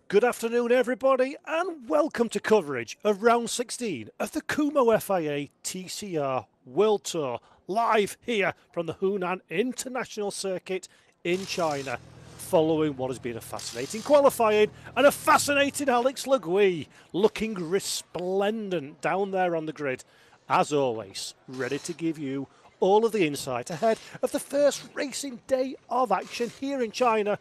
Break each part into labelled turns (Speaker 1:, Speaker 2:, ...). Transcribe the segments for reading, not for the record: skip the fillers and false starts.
Speaker 1: Good afternoon, everybody, and welcome to coverage of round 16 of the Kumho FIA TCR World Tour, live here from the Hunan International Circuit in China, following what has been a fascinating qualifying and a fascinating Alex Le Gui looking resplendent down there on the grid. As always, ready to give you all of the insight ahead of the first racing day of action here in China.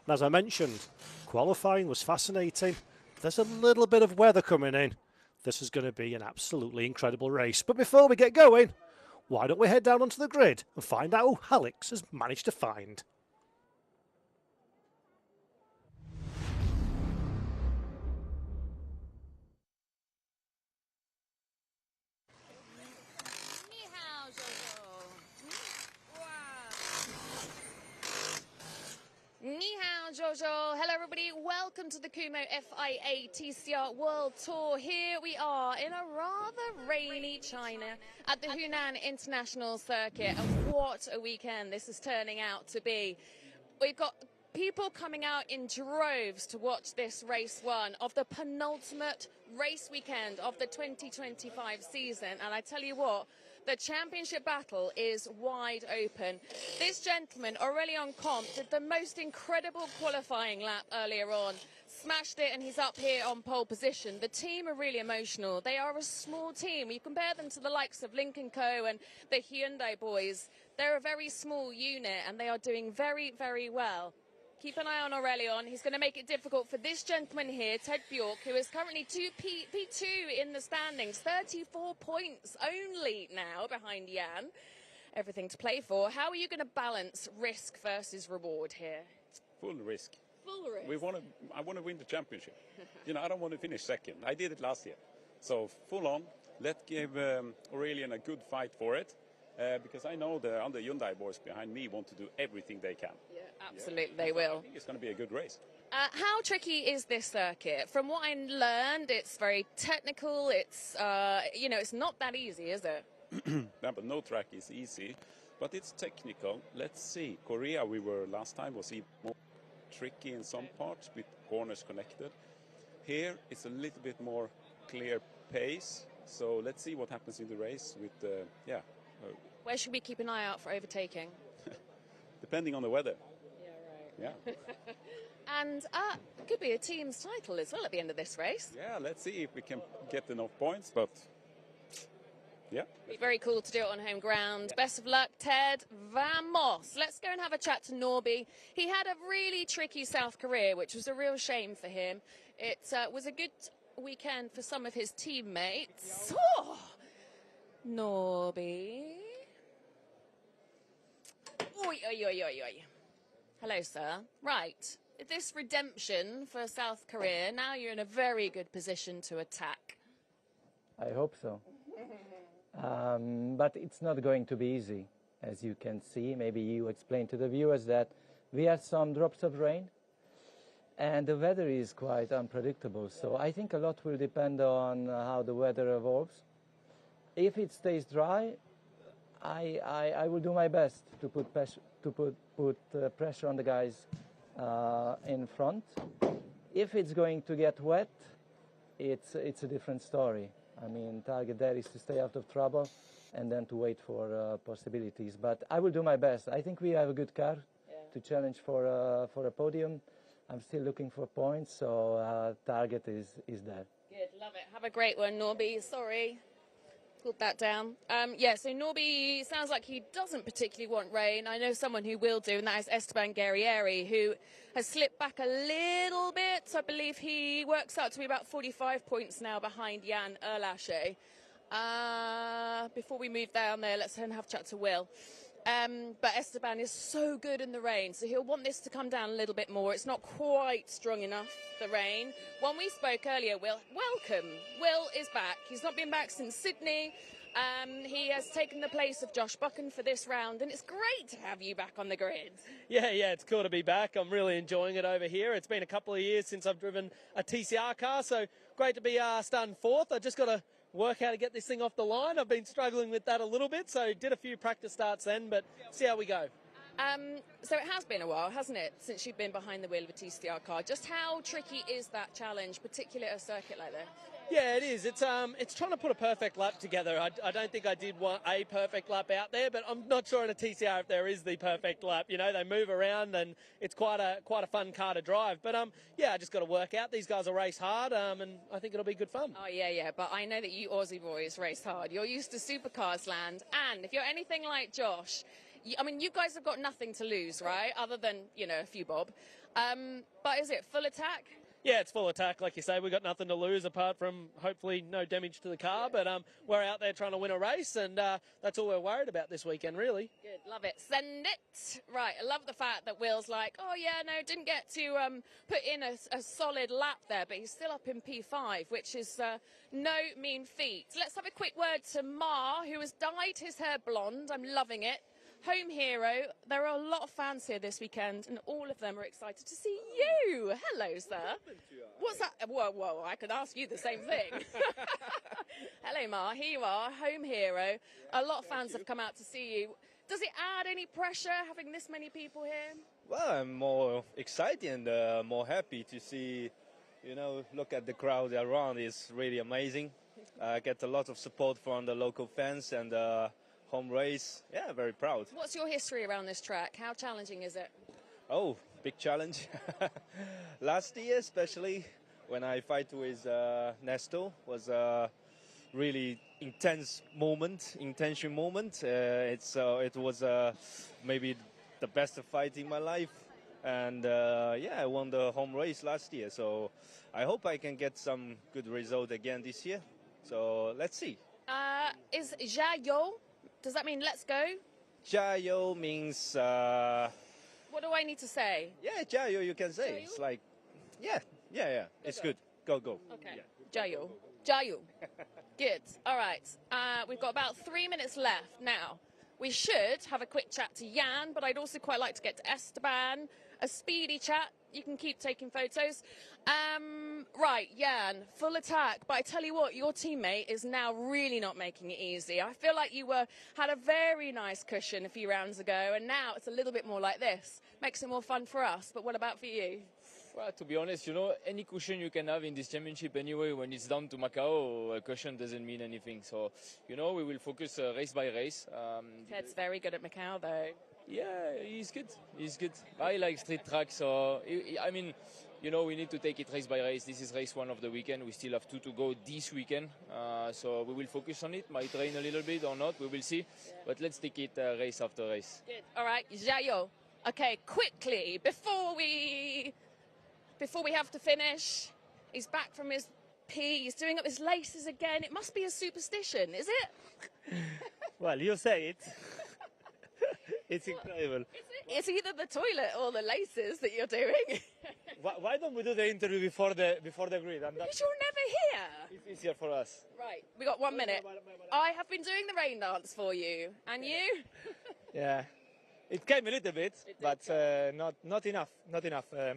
Speaker 1: And as I mentioned, qualifying was fascinating. There's a little bit of weather coming in. This is going to be an absolutely incredible race. But before we get going, why don't we head down onto the grid and find out who Alex has managed to find.
Speaker 2: Ni hao, Zhuzhou. Hello, everybody. Welcome to the Kumho FIA TCR World Tour. Here we are in a rather rainy China at the Hunan International Circuit. And what a weekend this is turning out to be. We've got people coming out in droves to watch this race one of the penultimate race weekend of the 2025 season. And I tell you what, the championship battle is wide open. This gentleman, Aurélien Comte, did the most incredible qualifying lap earlier on. Smashed it, and he's up here on pole position. The team are really emotional. They are a small team. You compare them to the likes of Link & Co. and the Hyundai boys. They're a very small unit, and they are doing very, very well. Keep an eye on Aurélien. He's going to make it difficult for this gentleman here, Ted Bjork, who is currently P2 in the standings. 34 points only now behind Jan. Everything to play for. How are you going to balance risk versus reward here?
Speaker 3: Full risk.
Speaker 2: Full risk.
Speaker 3: I want to win the championship. I don't want to finish second. I did it last year. So full on. Let's give Aurélien a good fight for it. Because I know the Hyundai boys behind me want to do everything they can.
Speaker 2: Yeah, absolutely, they will.
Speaker 3: I think it's going to be a good race.
Speaker 2: How tricky is this circuit? From what I learned, it's very technical. It's, it's not that easy, is it?
Speaker 3: No, but no track is easy, but it's technical. Let's see. Korea, we were last time, was even more tricky in some parts with corners connected. Here, it's a little bit more clear pace. So let's see what happens in the race with,
Speaker 2: Where should we keep an eye out for overtaking?
Speaker 3: Depending on the weather.
Speaker 2: Yeah, right.
Speaker 3: Yeah.
Speaker 2: And it could be a team's title as well at the end of this race.
Speaker 3: Yeah, let's see if we can get enough points, but yeah.
Speaker 2: Be very cool to do it on home ground. Yeah. Best of luck, Ted. Vamos. Let's go and have a chat to Norby. He had a really tricky South Korea, which was a real shame for him. It was a good weekend for some of his teammates. Oh, Norby. Oi, oi, oi, oi, oi. Hello, sir. Right. This redemption for South Korea, now you're in a very good position to attack.
Speaker 4: I hope so. But it's not going to be easy, as you can see. Maybe you explain to the viewers that we had some drops of rain, and the weather is quite unpredictable. So I think a lot will depend on how the weather evolves. If it stays dry, I will do my best to put pressure on the guys in front. If it's going to get wet, it's a different story. I mean, target there is to stay out of trouble and then to wait for possibilities. But I will do my best. I think we have a good car to challenge for a podium. I'm still looking for points, so target is there.
Speaker 2: Good, love it. Have a great one, Norby. Sorry. Pulled that down. So Norby sounds like he doesn't particularly want rain. I know someone who will do, and that is Esteban Guerrieri, who has slipped back a little bit. I believe he works out to be about 45 points now behind Jan Erlache. Before we move down there, let's have a chat to Will. But Esteban is so good in the rain, so he'll want this to come down a little bit more. It's not quite strong enough, the rain. When we spoke earlier, Will, welcome. Will is back. He's not been back since Sydney. He has taken the place of Josh Buchan for this round, and it's great to have you back on the grid.
Speaker 5: Yeah, it's cool to be back. I'm really enjoying it over here. It's been a couple of years since I've driven a TCR car, so great to be starting fourth. I just got to work how to get this thing off the line. I've been struggling with that a little bit, so did a few practice starts then, but see how we go.
Speaker 2: So it has been a while, hasn't it, since you've been behind the wheel of a TCR car. Just how tricky is that challenge, particularly at a circuit like this?
Speaker 5: Yeah, it is. It's trying to put a perfect lap together. I don't think I did a perfect lap out there, but I'm not sure in a TCR if there is the perfect lap. You know, they move around and it's quite a fun car to drive. But yeah, I just got to work out. These guys will race hard, and I think it'll be good fun.
Speaker 2: Oh yeah, but I know that you Aussie boys race hard. You're used to supercars land, and if you're anything like Josh, I mean, you guys have got nothing to lose, right? Other than, you know, a few bob. But is it full attack?
Speaker 5: Yeah, it's full attack, like you say. We've got nothing to lose apart from hopefully no damage to the car. But we're out there trying to win a race, and that's all we're worried about this weekend, really.
Speaker 2: Good, love it. Send it. Right, I love the fact that Will's like, oh yeah, no, didn't get to put in a solid lap there, but he's still up in P5, which is no mean feat. Let's have a quick word to Ma, who has dyed his hair blonde. I'm loving it. Home hero. There are a lot of fans here this weekend, and all of them are excited to see you. Hello, sir. What's that? Whoa, I could ask you the same thing. Hello, Ma. Here you are, home hero. A lot of fans have come out to see you. Does it add any pressure having this many people here?
Speaker 6: Well, I'm more excited and more happy to see, you know, look at the crowd around. It's really amazing. I get a lot of support from the local fans and home race. Yeah, very proud.
Speaker 2: What's your history around this track? How challenging is it?
Speaker 6: Oh, big challenge. Last year, especially when I fight with Nesto, was a really intense moment. It was maybe the best fight in my life. And yeah, I won the home race last year. So I hope I can get some good result again this year. So let's see.
Speaker 2: Is Zhuzhou? Does that mean let's go?
Speaker 6: Jiayo means...
Speaker 2: What do I need to say?
Speaker 6: Yeah, Jiayo you can say. It's like, yeah. It's good. Go.
Speaker 2: Okay. Jiayo. Jiayo. Good. All right. We've got about 3 minutes left. Now, we should have a quick chat to Jan, but I'd also quite like to get to Esteban. A speedy chat. You can keep taking photos. Right, Jan, full attack. But I tell you what, your teammate is now really not making it easy. I feel like you had a very nice cushion a few rounds ago, and now it's a little bit more like this. Makes it more fun for us. But what about for you?
Speaker 7: Well, to be honest, you know, any cushion you can have in this championship anyway, when it's down to Macau, a cushion doesn't mean anything. So, you know, we will focus race by race.
Speaker 2: Ted's very good at Macau, though.
Speaker 7: Yeah, he's good. I like street track, so, I mean, you know, we need to take it race by race. This is race one of the weekend. We still have 2 to go this weekend. So we will focus on it. Might rain a little bit or not, we will see. Yeah. But let's take it race after race.
Speaker 2: Good. All right, Zhuzhou. Okay, quickly, before we have to finish, he's back from his pee. He's doing up his laces again. It must be a superstition, is it?
Speaker 8: Well, you say it. It's incredible.
Speaker 2: It's either the toilet or the laces that you're doing.
Speaker 8: Why don't we do the interview before the grid?
Speaker 2: Because you're never here.
Speaker 8: It's easier for us.
Speaker 2: Right, we got 1 minute. I have been doing the rain dance for you, and you?
Speaker 8: Yeah, it came a little bit, but not enough.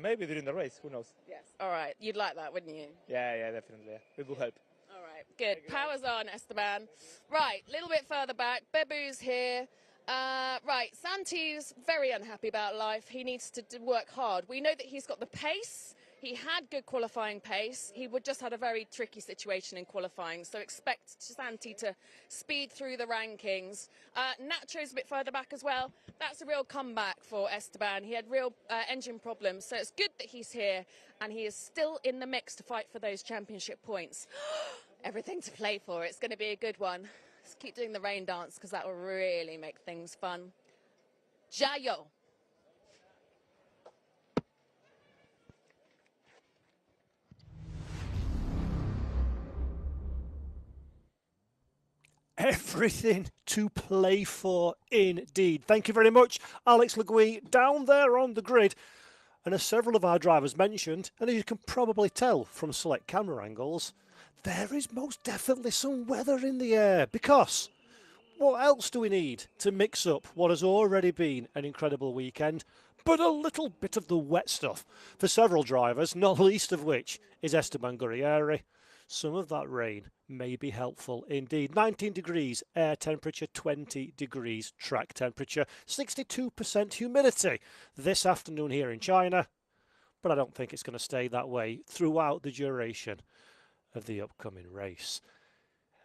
Speaker 8: Maybe during the race, who knows?
Speaker 2: Yes. All right, you'd like that, wouldn't you?
Speaker 8: Yeah, definitely. It will help.
Speaker 2: All right, good. Powers on, Esteban. Right, a little bit further back. Bebu's here. Right, Santi's very unhappy about life. He needs to work hard. We know that he's got the pace. He had good qualifying pace. He would just had a very tricky situation in qualifying. So expect Santi to speed through the rankings. Nacho's a bit further back as well. That's a real comeback for Esteban. He had real engine problems. So it's good that he's here and he is still in the mix to fight for those championship points. Everything to play for. It's going to be a good one. Let's keep doing the rain dance because that will really make things fun. Zhuzhou.
Speaker 1: Everything to play for indeed. Thank you very much, Alex Le Gui, down there on the grid. And as several of our drivers mentioned, and as you can probably tell from select camera angles, there is most definitely some weather in the air, because what else do we need to mix up what has already been an incredible weekend but a little bit of the wet stuff for several drivers, not least of which is Esteban Gurrieri. some of that rain may be helpful indeed. 19 degrees air temperature, 20 degrees track temperature, 62% humidity this afternoon here in China, but I don't think it's going to stay that way throughout the duration of the upcoming race.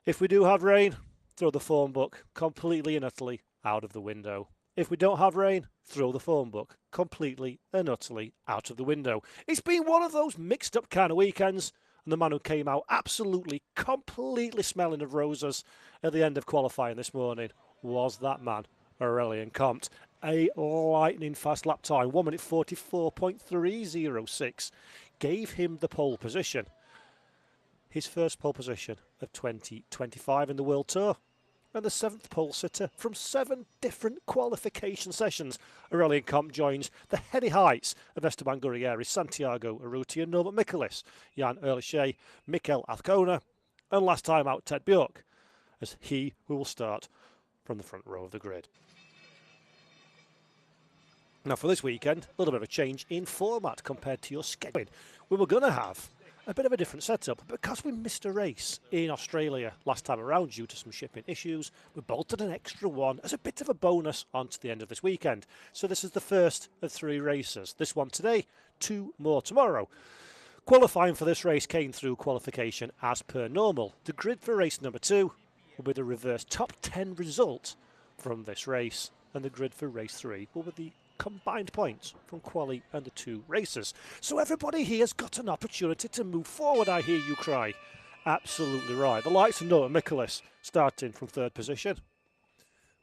Speaker 1: If we do have rain, throw the form book completely and utterly out of the window. If we don't have rain, throw the phone book completely and utterly out of the window. It's been one of those mixed up kind of weekends, and the man who came out absolutely, completely smelling of roses at the end of qualifying this morning was that man, Aurelien Comte. A lightning fast lap time, 1 minute 44.306, gave him the pole position. His first pole position of 2025 in the World Tour, and the 7th pole sitter from 7 different qualification sessions. Aurelien Comte joins the heady heights of Esteban Gurrieri, Santiago Urrutia, Norbert Michelis, Jan Erlichet, Mikel Azcona, and last time out Ted Bjork, as he will start from the front row of the grid. Now for this weekend, a little bit of a change in format compared to your scheduling. We were going to have a bit of a different setup, because we missed a race in Australia last time around due to some shipping issues. We bolted an extra one as a bit of a bonus onto the end of this weekend. So this is the first of 3 races. This one today, 2 more tomorrow. Qualifying for this race came through qualification as per normal. The grid for race number 2 will be the reverse top 10 result from this race, and the grid for race 3 will be the combined points from quali and the 2 races. So everybody here's got an opportunity to move forward, I hear you cry. Absolutely right. The likes of Norbert Michelis starting from 3rd position.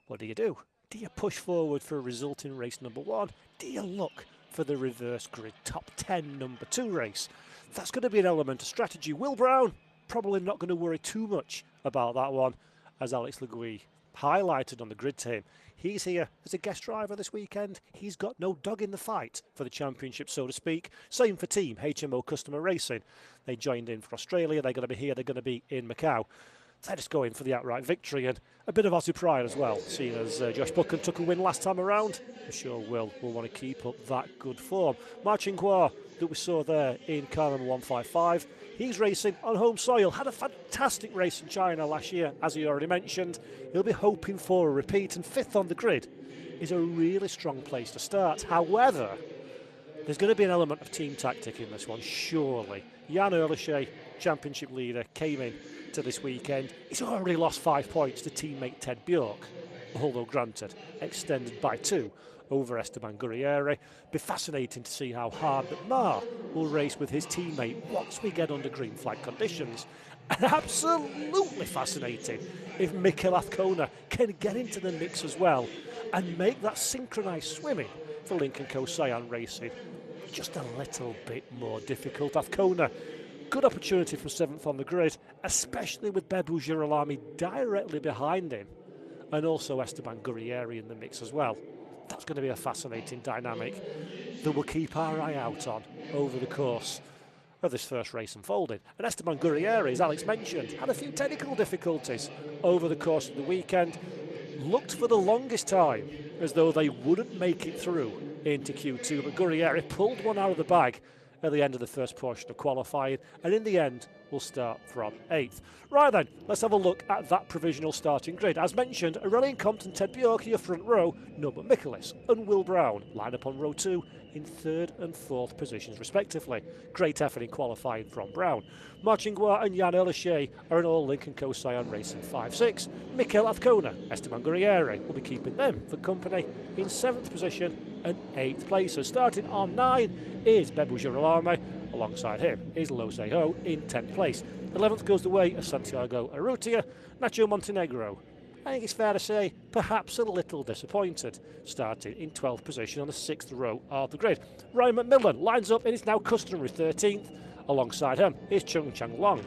Speaker 1: What do? Do you push forward for a result in race number 1? Do you look for the reverse grid top 10 number 2 race? That's going to be an element of strategy. Will Brown probably not going to worry too much about that one, as Alex Le Guy highlighted on the grid team. He's here as a guest driver this weekend. He's got no dog in the fight for the championship, so to speak. Same for team HMO Customer Racing. They joined in for Australia. They're going to be here. They're going to be in Macau. They're just going for the outright victory, and a bit of Aussie pride as well, seeing as Josh Buchan took a win last time around. I'm sure Will want to keep up that good form. Marcin Guar, that we saw there in car number 155, he's racing on home soil. Had a fantastic race in China last year, as he already mentioned. He'll be hoping for a repeat, and 5th on the grid is a really strong place to start. However, there's going to be an element of team tactic in this one, surely. Jan Erlichet, championship leader, came in to this weekend. He's already lost 5 points to teammate Ted Bjork, although granted, extended by 2 over Esteban Gurrieri. Be fascinating to see how hard that Mar will race with his teammate once we get under green flag conditions. And absolutely fascinating if Mikel Azcona can get into the mix as well and make that synchronised swimming for Lincoln Co Cyan Racing just a little bit more difficult. Azcona, good opportunity from 7th on the grid, especially with Bebu Girolami directly behind him, and also Esteban Gurrieri in the mix as well. That's going to be a fascinating dynamic that we'll keep our eye out on over the course of this first race unfolding. And Esteban Gurrieri, as Alex mentioned, had a few technical difficulties over the course of the weekend. Looked for the longest time as though they wouldn't make it through into Q2, but Gurrieri pulled one out of the bag at the end of the first portion of qualifying, and in the end will start from 8th. Right then, let's have a look at that provisional starting grid. As mentioned, Aurelien Comte and Ted Bjork are your front row, Norbert Michelis and Will Brown line up on row 2 in 3rd and 4th positions respectively. Great effort in qualifying from Brown. Marcin Guar and Jan Erlichet are in all Lincoln Co Cyan Racing 5-6. Mikel Azcona, Esteban Gurrieri will be keeping them for company in 7th position and 8th places. Starting on 9 is Bebu Girolami. Alongside him is Lo Zhuzhou in 10th place. 11th goes the way of Santiago Urrutia. Nacho Montenegro, I think it's fair to say, perhaps a little disappointed, starting in 12th position on the 6th row of the grid. Ryan McMillan lines up in his now customary 13th. Alongside him is Chung Chang Long.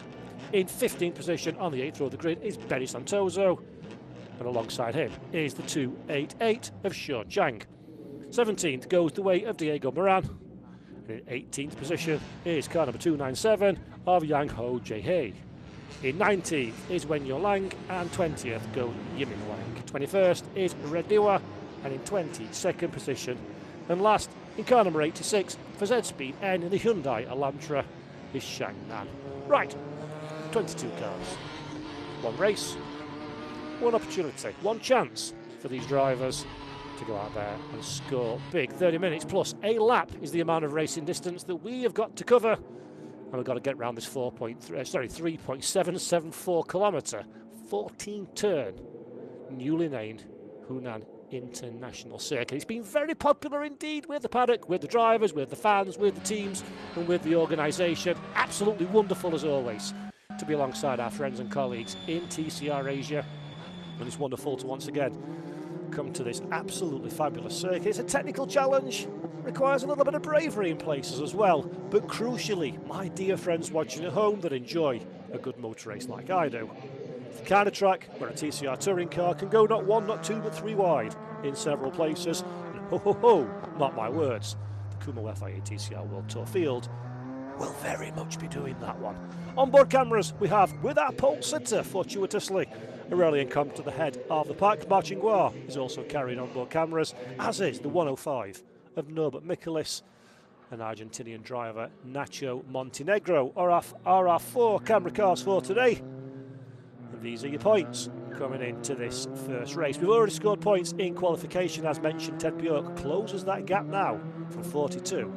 Speaker 1: In 15th position on the 8th row of the grid is Benny Santoso. And alongside him is the 288 of Sean Chang. 17th goes the way of Diego Moran. In 18th position is car number 297 of Yang Ho Jae-hee. In 19th is Wen Yo Lang, and 20th goes Yimin Wang. 21st is Red Diwa, and in 22nd position, and last in car number 86 for Z Speed N in the Hyundai Elantra is Shang Nan. Right, 22 cars. One race, one opportunity, one chance for these drivers to go out there and score big. 30 minutes plus a lap is the amount of racing distance that we have got to cover. And we've got to get around this 3.774 kilometre, 14 turn, newly named Hunan International Circuit. It's been very popular indeed with the paddock, with the drivers, with the fans, with the teams and with the organisation. Absolutely wonderful as always to be alongside our friends and colleagues in TCR Asia, and it's wonderful to once again come to this absolutely fabulous circuit. It's a technical challenge, requires a little bit of bravery in places as well, but crucially, my dear friends watching at home that enjoy a good motor race like I do, it's the kind of track where a TCR touring car can go not one, not two, but three wide in several places. And ho ho ho, not my words, the Kumho FIA TCR World Tour field will very much be doing that one. Onboard cameras we have with our pole sitter, fortuitously. Aurelian Comte to the head of the pack. Marchingois is also carrying onboard cameras, as is the 105 of Norbert Michelis, an Argentinian driver, Nacho Montenegro, are our four camera cars for today. And these are your points coming into this first race. We've already scored points in qualification, as mentioned. Ted Bjork closes that gap now from 42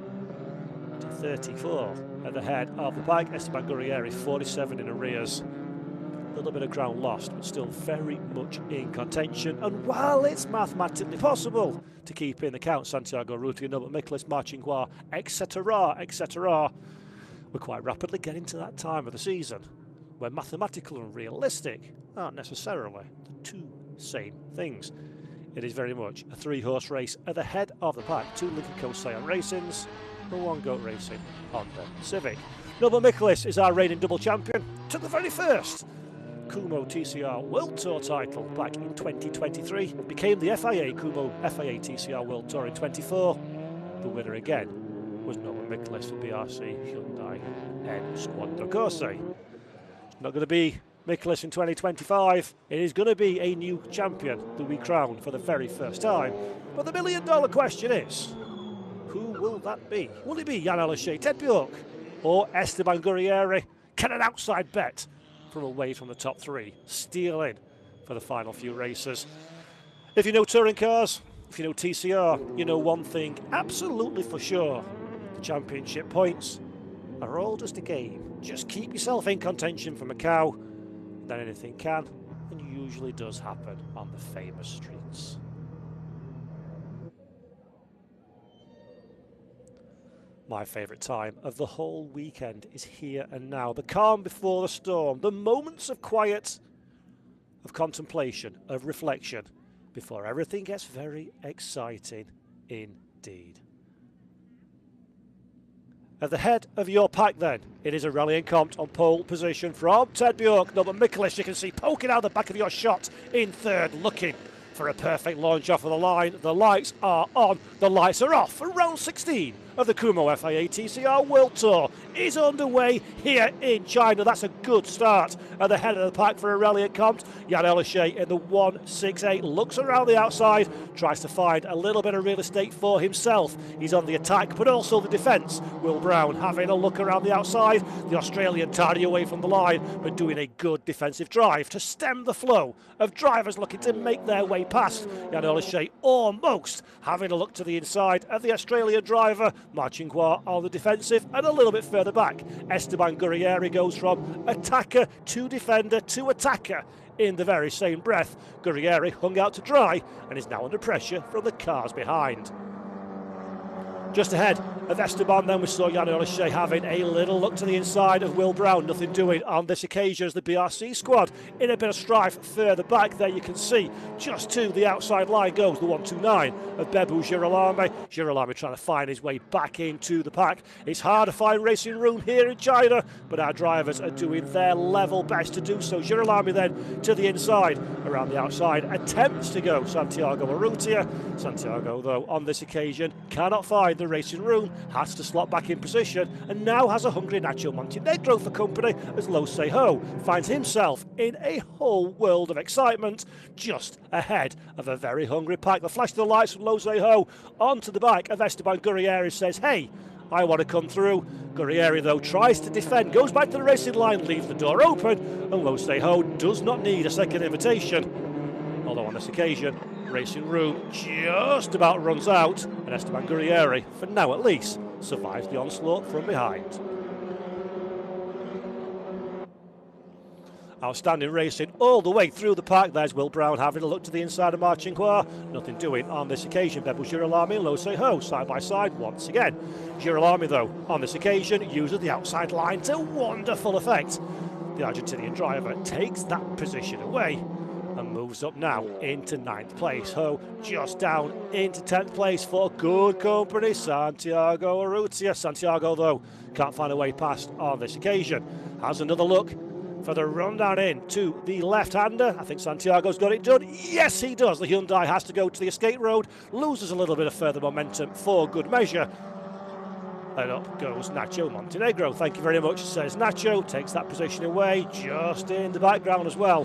Speaker 1: to 34 at the head of the pack. Esteban Gurrieri 47 in arrears. A little bit of ground lost, but still very much in contention. And while it's mathematically possible to keep in the count Santiago Ruti, Norbert Michelis, Marchingois, etc., we're quite rapidly getting to that time of the season where mathematical and realistic aren't necessarily the two same things. It is very much a three-horse race at the head of the pack. Two Lincoln Co. Scion Racings and one Goat Racing Honda Civic. Norbert Michelis is our reigning double champion. Took the very first Kumho TCR World Tour title back in 2023. Became the FIA Kumho FIA TCR World Tour in 24. The winner again was Norbert Michelis for BRC Hyundai N Squadra Corse. Not going to be Michelis in 2025. It is going to be a new champion that we crown for the very first time. But the million-dollar question is, who will that be? Will it be Jan Aleshe, Ted Bjork, or Esteban Gurrieri? Can an outside bet from away from the top three steal in for the final few races? If you know touring cars, if you know TCR, you know one thing absolutely for sure: the championship points are all just a game. Just keep yourself in contention for Macau, then anything can and usually does happen on the famous streets. My favourite time of the whole weekend is here and now. The calm before the storm, the moments of quiet, of contemplation, of reflection, before everything gets very exciting indeed. At the head of your pack then, it is Aurelian Comte on pole position from Ted Bjork. Norbert Michelis, you can see poking out the back of your shot in third, looking for a perfect launch off of the line. The lights are on, the lights are off for round 16 of the Kumho FIA TCR World Tour is underway here in China. That's a good start at the head of the pack for Aurelian Comte. Jan Aleshe in the 168 looks around the outside, tries to find a little bit of real estate for himself. He's on the attack, but also the defence. Will Brown having a look around the outside. The Australian tidy away from the line, but doing a good defensive drive to stem the flow of drivers looking to make their way past. Jan Aleshe almost having a look to the inside of the Australian driver. Marchingois on the defensive, and a little bit further back, Esteban Gurrieri goes from attacker to defender to attacker in the very same breath. Gurrieri hung out to dry and is now under pressure from the cars behind. Just ahead of Esteban then we saw Jan Aleshe having a little look to the inside of Will Brown. Nothing doing on this occasion as the BRC squad in a bit of strife further back. There you can see just to the outside line goes the 129 of Bebu Girolami. Girolami trying to find his way back into the pack. It's hard to find racing room here in China, but our drivers are doing their level best to do so. Girolami then to the inside, around the outside, attempts to go Santiago Urrutia. Santiago though on this occasion cannot find the racing room, has to slot back in position, and now has a hungry Nacho Montenegro for company as Zhuzhou finds himself in a whole world of excitement just ahead of a very hungry pack. The flash of the lights from Zhuzhou onto the back of Esteban Gurrieri says, hey, I want to come through. Guerrieri, though, tries to defend, goes back to the racing line, leaves the door open, and Zhuzhou does not need a second invitation. Although on this occasion, Racing Room just about runs out, and Esteban Guerrieri, for now at least, survives the onslaught from behind. Outstanding racing all the way through the park. There's Will Brown having a look to the inside of Marchinkois. Nothing doing on this occasion. Bebel Girolami and Zhuzhou side by side once again. Girolami, though, on this occasion uses the outside line to wonderful effect. The Argentinian driver takes that position away and moves up now into 9th place. Ho just down into 10th place for good company, Santiago Urrutia. Santiago, though, can't find a way past on this occasion. Has another look for the rundown in to the left-hander. I think Santiago's got it done. Yes, he does. The Hyundai has to go to the escape road, loses a little bit of further momentum for good measure. And up goes Nacho Montenegro. Thank you very much, says Nacho. Takes that position away, just in the background as well.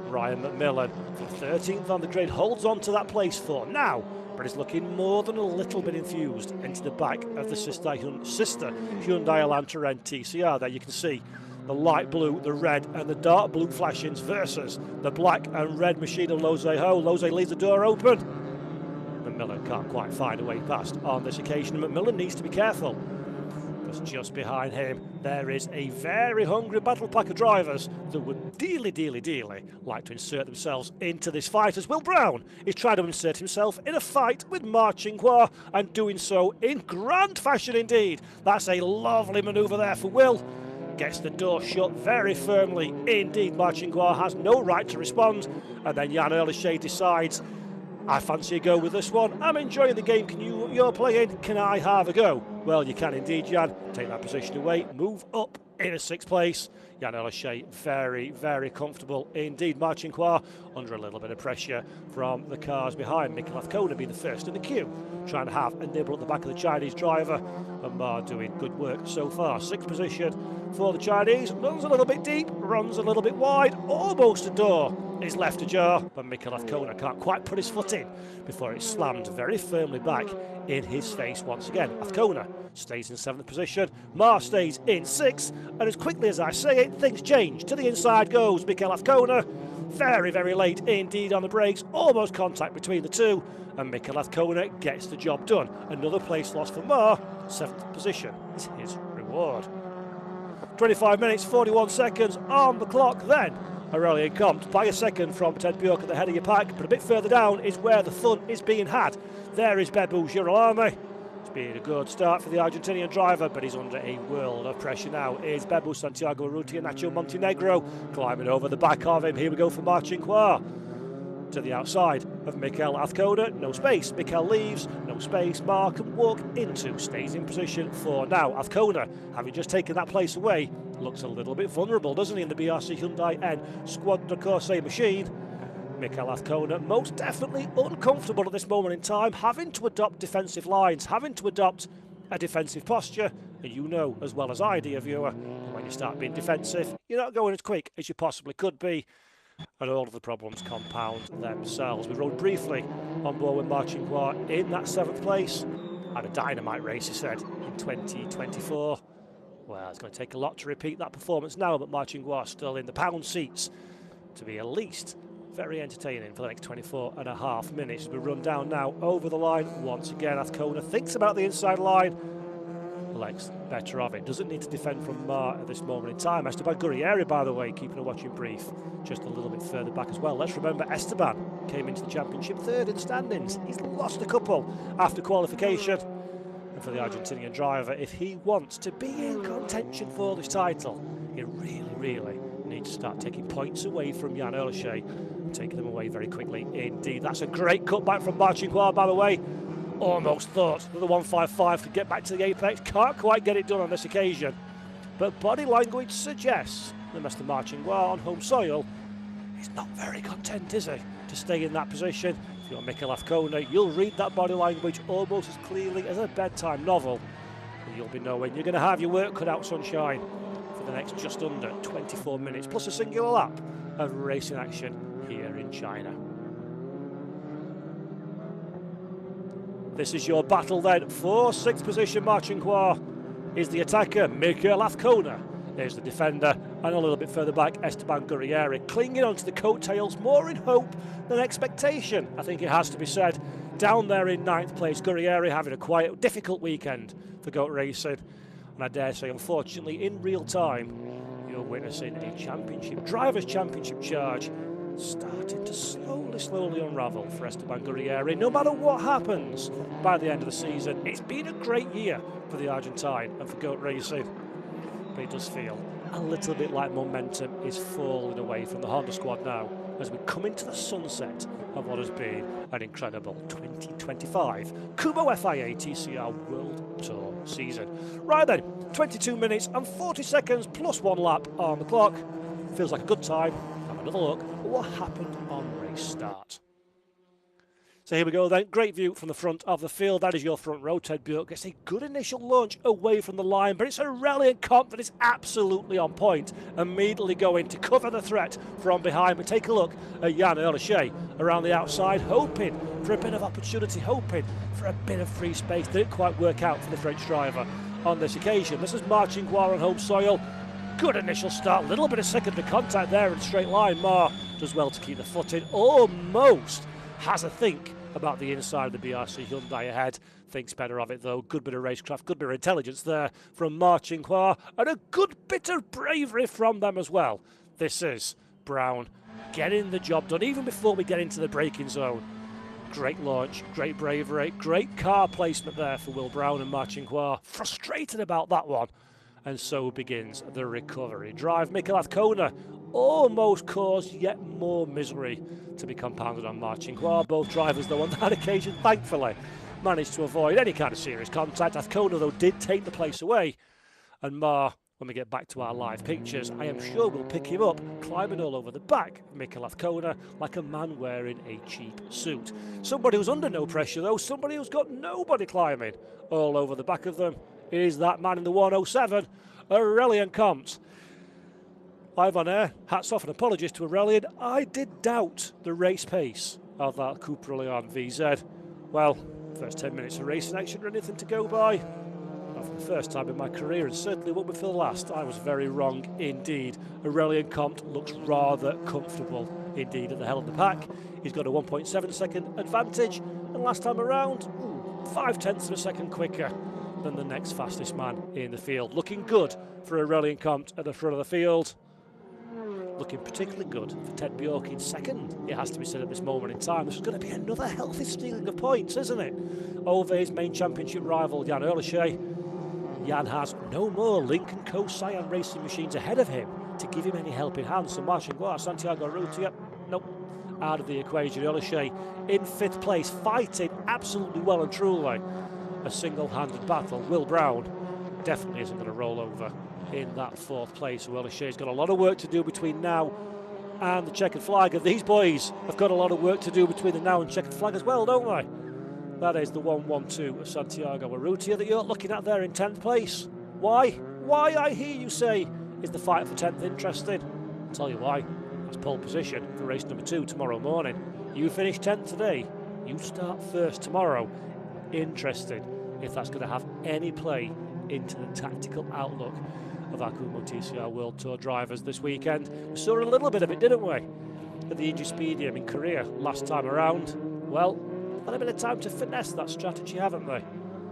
Speaker 1: Ryan McMillan, from 13th on the grid, holds on to that place for now, but is looking more than a little bit infused into the back of the sister Hyundai Elantra TCR. There you can see the light blue, the red and the dark blue flashings versus the black and red machine of Zhuzhou. Zhuzhou leaves the door open. McMillan can't quite find a way past on this occasion. McMillan needs to be careful, because just behind him there is a very hungry battle pack of drivers that would dearly like to insert themselves into this fight, as Will Brown is trying to insert himself in a fight with Marchinkois, and doing so in grand fashion indeed. That's a lovely manoeuvre there for Will. Gets the door shut very firmly indeed. Marchinkois has no right to respond, and then Jan Erlichey decides, I fancy a go with this one. I'm enjoying the game you're playing. Can I have a go? Well, you can indeed, Jan. Take that position away, move up in a 6th place. Jan Erlichey very comfortable indeed. Marchinkois under a little bit of pressure from the cars behind. Mikel Azcona being the first in the queue, trying to have a nibble at the back of the Chinese driver, and Mar doing good work so far. 6th position for the Chinese. Runs a little bit deep, runs a little bit wide, almost a door is left ajar, but Mikel Azcona can't quite put his foot in before it's slammed very firmly back in his face once again. Azcona stays in 7th position, Mar stays in 6th, and as quickly as I say it, things change. To the inside goes Mikel Azcona, very late indeed on the brakes, almost contact between the two, and Mikel Azcona gets the job done. Another place lost for Mar. 7th position is his reward. 25 minutes 41 seconds on the clock then. Aurelien Comte by a second from Ted Bjork at the head of your pack, but a bit further down is where the fun is being had. There is Bebel Girolami. It's been a good start for the Argentinian driver, but he's under a world of pressure now. Is Bebel, Santiago Urrutia, Nacho Montenegro climbing over the back of him. Here we go for Marchinkois. To the outside of Mikel Azcona, no space. Mikel leaves, no space. Mark can walk into, stays in position for now. Azcona, having just taken that place away, looks a little bit vulnerable, doesn't he, in the BRC Hyundai N Squadra Corse machine. Mikel Azcona most definitely uncomfortable at this moment in time, having to adopt defensive lines, having to adopt a defensive posture. And you know as well as I, dear viewer, when you start being defensive, you're not going as quick as you possibly could be, and all of the problems compound themselves. We rode briefly on board with Marchinkois in that 7th place. Had a dynamite race, he said, in 2024. Well, it's going to take a lot to repeat that performance now, but Marchinkois still in the pound seats to be at least very entertaining for the next 24.5 minutes. We run down now over the line once again. Azcona thinks about the inside line. Legs better of it. Doesn't need to defend from Mar at this moment in time. Esteban Guerrieri, by the way, keeping a watching brief just a little bit further back as well. Let's remember Esteban came into the championship 3rd in the standings. He's lost a couple after qualification. And for the Argentinian driver, if he wants to be in contention for this title, he really needs to start taking points away from Jan Erlichey, taking them away very quickly indeed. That's a great cutback from Marchinkois, by the way. Almost thought that the 155 could get back to the apex. Can't quite get it done on this occasion. But body language suggests that Mr. Marchinkois on home soil is not very content, is he, to stay in that position. If you're Mikel Azcona, you'll read that body language almost as clearly as a bedtime novel. And you'll be knowing you're going to have your work cut out, sunshine, for the next just under 24 minutes, plus a singular lap of racing action here in China. This is your battle then for 6th position. Marchinkois is the attacker. Mikel Azcona is the defender. And a little bit further back, Esteban Gurrieri clinging onto the coattails more in hope than expectation, I think it has to be said. Down there in 9th place, Gurrieri having a quiet, difficult weekend for goat racing. And I dare say, unfortunately, in real time, you're witnessing a championship, drivers' championship charge starting to slowly unravel for Esteban Gurrieri. No matter what happens by the end of the season, it's been a great year for the Argentine and for goat racing. But it does feel a little bit like momentum is falling away from the Honda squad now as we come into the sunset of what has been an incredible 2025 Kumho FIA TCR World Tour season. Right then, 22 minutes and 40 seconds plus 1 lap on the clock. Feels like a good time. Have another look at what happened on race start. So here we go then, great view from the front of the field. That is your front row. Ted Bjork gets a good initial launch away from the line, but it's a rallying comp that is absolutely on point. Immediately going to cover the threat from behind. But take a look at Jan Erlechet around the outside, hoping for a bit of opportunity, hoping for a bit of free space. Didn't quite work out for the French driver on this occasion. This is Marchinkois on home soil. Good initial start, little bit of secondary contact there in straight line. Mar does well to keep the foot in, almost has a think about the inside of the BRC Hyundai ahead. Thinks better of it though. Good bit of racecraft, good bit of intelligence there from Marchinkois, and a good bit of bravery from them as well. This is Brown getting the job done even before we get into the braking zone. Great launch, great bravery, great car placement there for Will Brown and Marchinkois. Frustrated about that one. And so begins the recovery drive. Mikel Azcona almost caused yet more misery to be compounded on Marchinkois. Both drivers, though, on that occasion, thankfully, managed to avoid any kind of serious contact. Azcona, though, did take the place away. And Mar, when we get back to our live pictures, I am sure we'll pick him up, climbing all over the back of Mikel Azcona like a man wearing a cheap suit. Somebody who's under no pressure, though, somebody who's got nobody climbing all over the back of them. It is that man in the 107, Aurelien Comte. Live on air, hats off and apologies to Aurelien. I did doubt the race pace of that Cupra Leon VZ. Well, first 10 minutes of racing action or anything to go by. Not for the first time in my career, and certainly won't be for the last. I was very wrong indeed. Aurelien Comte looks rather comfortable indeed at the helm of the pack. He's got a 1.7 second advantage, and last time around, 0.5 of a second quicker than the next fastest man in the field. Looking good for Aurelien Comte at the front of the field. Looking particularly good for Ted Bjork in second, it has to be said at this moment in time. This is going to be another healthy stealing of points, isn't it? Over his main championship rival, Jan Erlechet. Jan has no more Lincoln Co. Cyan racing machines ahead of him to give him any helping hand. So Marchinkois, Santiago Arrutia, nope, out of the equation. Erlechet in 5th place, fighting absolutely well and truly. A single-handed battle. Will Brown definitely isn't going to roll over in that 4th place. Erlechet's got a lot of work to do between now and the checkered flag, and these boys have got a lot of work to do between the now and checkered flag as well, don't they? That is the 1-1-2 of Santiago Arrutia that you're looking at there in 10th place. Why, I hear you say, is the fight for 10th interesting? I'll tell you why. It's pole position for race number 2 tomorrow morning. You finish 10th today, you start 1st tomorrow. Interesting if that's going to have any play into the tactical outlook of our Kumho TCR World Tour drivers this weekend. We saw a little bit of it, didn't we, at the Indy Speedium in Korea last time around. Well, had a bit of time to finesse that strategy, haven't they?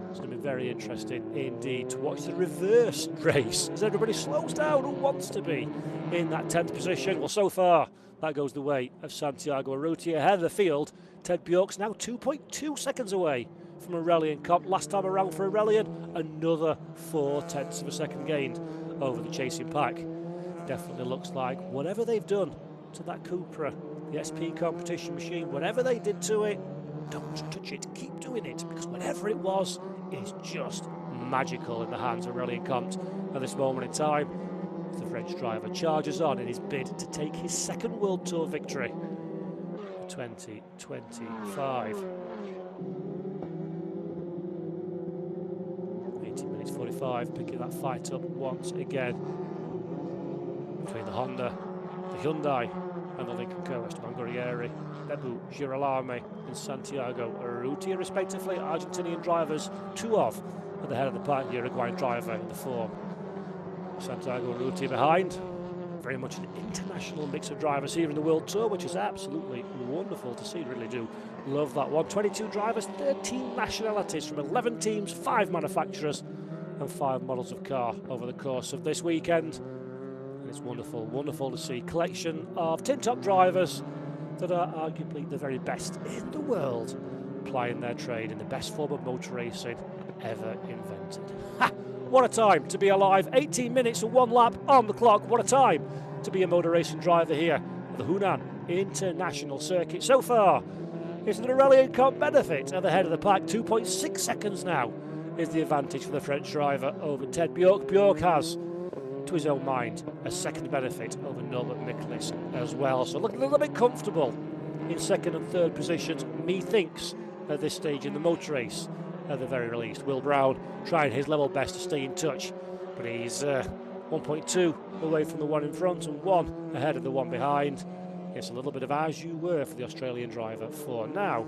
Speaker 1: It's going to be very interesting indeed to watch the reverse race as everybody slows down who wants to be in that 10th position. Well, so far, that goes the way of Santiago Arrutia. Ahead of the field, Ted Bjork's now 2.2 seconds away from Aurelien Comte. Last time around for Aurelien, another 0.4 of a second gained over the chasing pack. Definitely looks like whatever they've done to that Cupra, the SP competition machine, whatever they did to it, don't touch it, keep doing it, because whatever it was is just magical in the hands of Aurelien Comte at this moment in time. The French driver charges on in his bid to take his 2nd World Tour victory for 2025. 18 minutes 45, picking that fight up once again between the Honda, the Hyundai and the Lincoln Co. Esteban Guerrieri, Bebu Girolamo and Santiago Urrutia respectively. Argentinian drivers, two of at the head of the pack, the Uruguayan driver in the form. Santiago Urrutia behind. Very much an international mix of drivers here in the World Tour, which is absolutely wonderful to see. Really do love that one. 22 drivers, 13 nationalities from 11 teams, 5 manufacturers and 5 models of car over the course of this weekend. And it's wonderful, wonderful to see collection of tin-top drivers that are arguably the very best in the world, plying their trade in the best form of motor racing ever invented. Ha! What a time to be alive. 18 minutes and 1 lap on the clock. What a time to be a motor racing driver here at the Hunan International Circuit. So far, it's an Aurelien Comte benefit at the head of the pack. 2.6 seconds now is the advantage for the French driver over Ted Bjork. Bjork has, to his own mind, a second benefit over Norbert Michaelis as well. So looking a little bit comfortable in second and third positions, methinks, at this stage in the motor race. At the very least, Will Brown trying his level best to stay in touch, but he's 1.2 away from the one in front and 1 ahead of the one behind. It's a little bit of as you were for the Australian driver for now,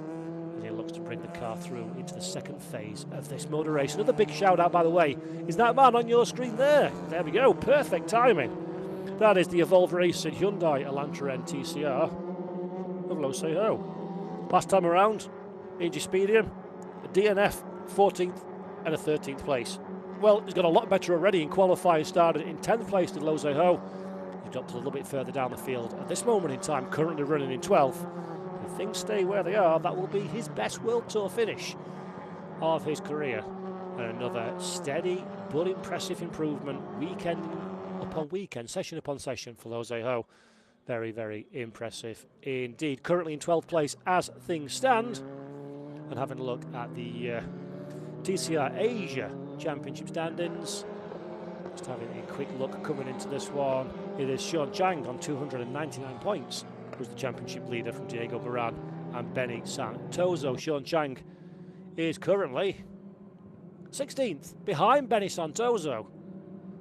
Speaker 1: as he looks to bring the car through into the second phase of this motor race. Another big shout out, by the way, is that man on your screen there. There we go, perfect timing. That is the Evolve Racing Hyundai Elantra N TCR of Zhuzhou. Last time around, Indyspedium, a DNF 14th and a 13th place. Well, he's got a lot better already in qualifying, started in 10th place to Zhuzhou. He's dropped a little bit further down the field at this moment in time, currently running in 12th. If things stay where they are, that will be his best World Tour finish of his career. And another steady but impressive improvement weekend upon weekend, session upon session for Zhuzhou. Very, very impressive indeed. Currently in 12th place as things stand. And having a look at the TCR Asia Championship standings. Just having a quick look coming into this one. It is Sean Chang on 299 points, who's the championship leader from Diego Moran and Benny Santoso. Sean Chang is currently 16th behind Benny Santoso.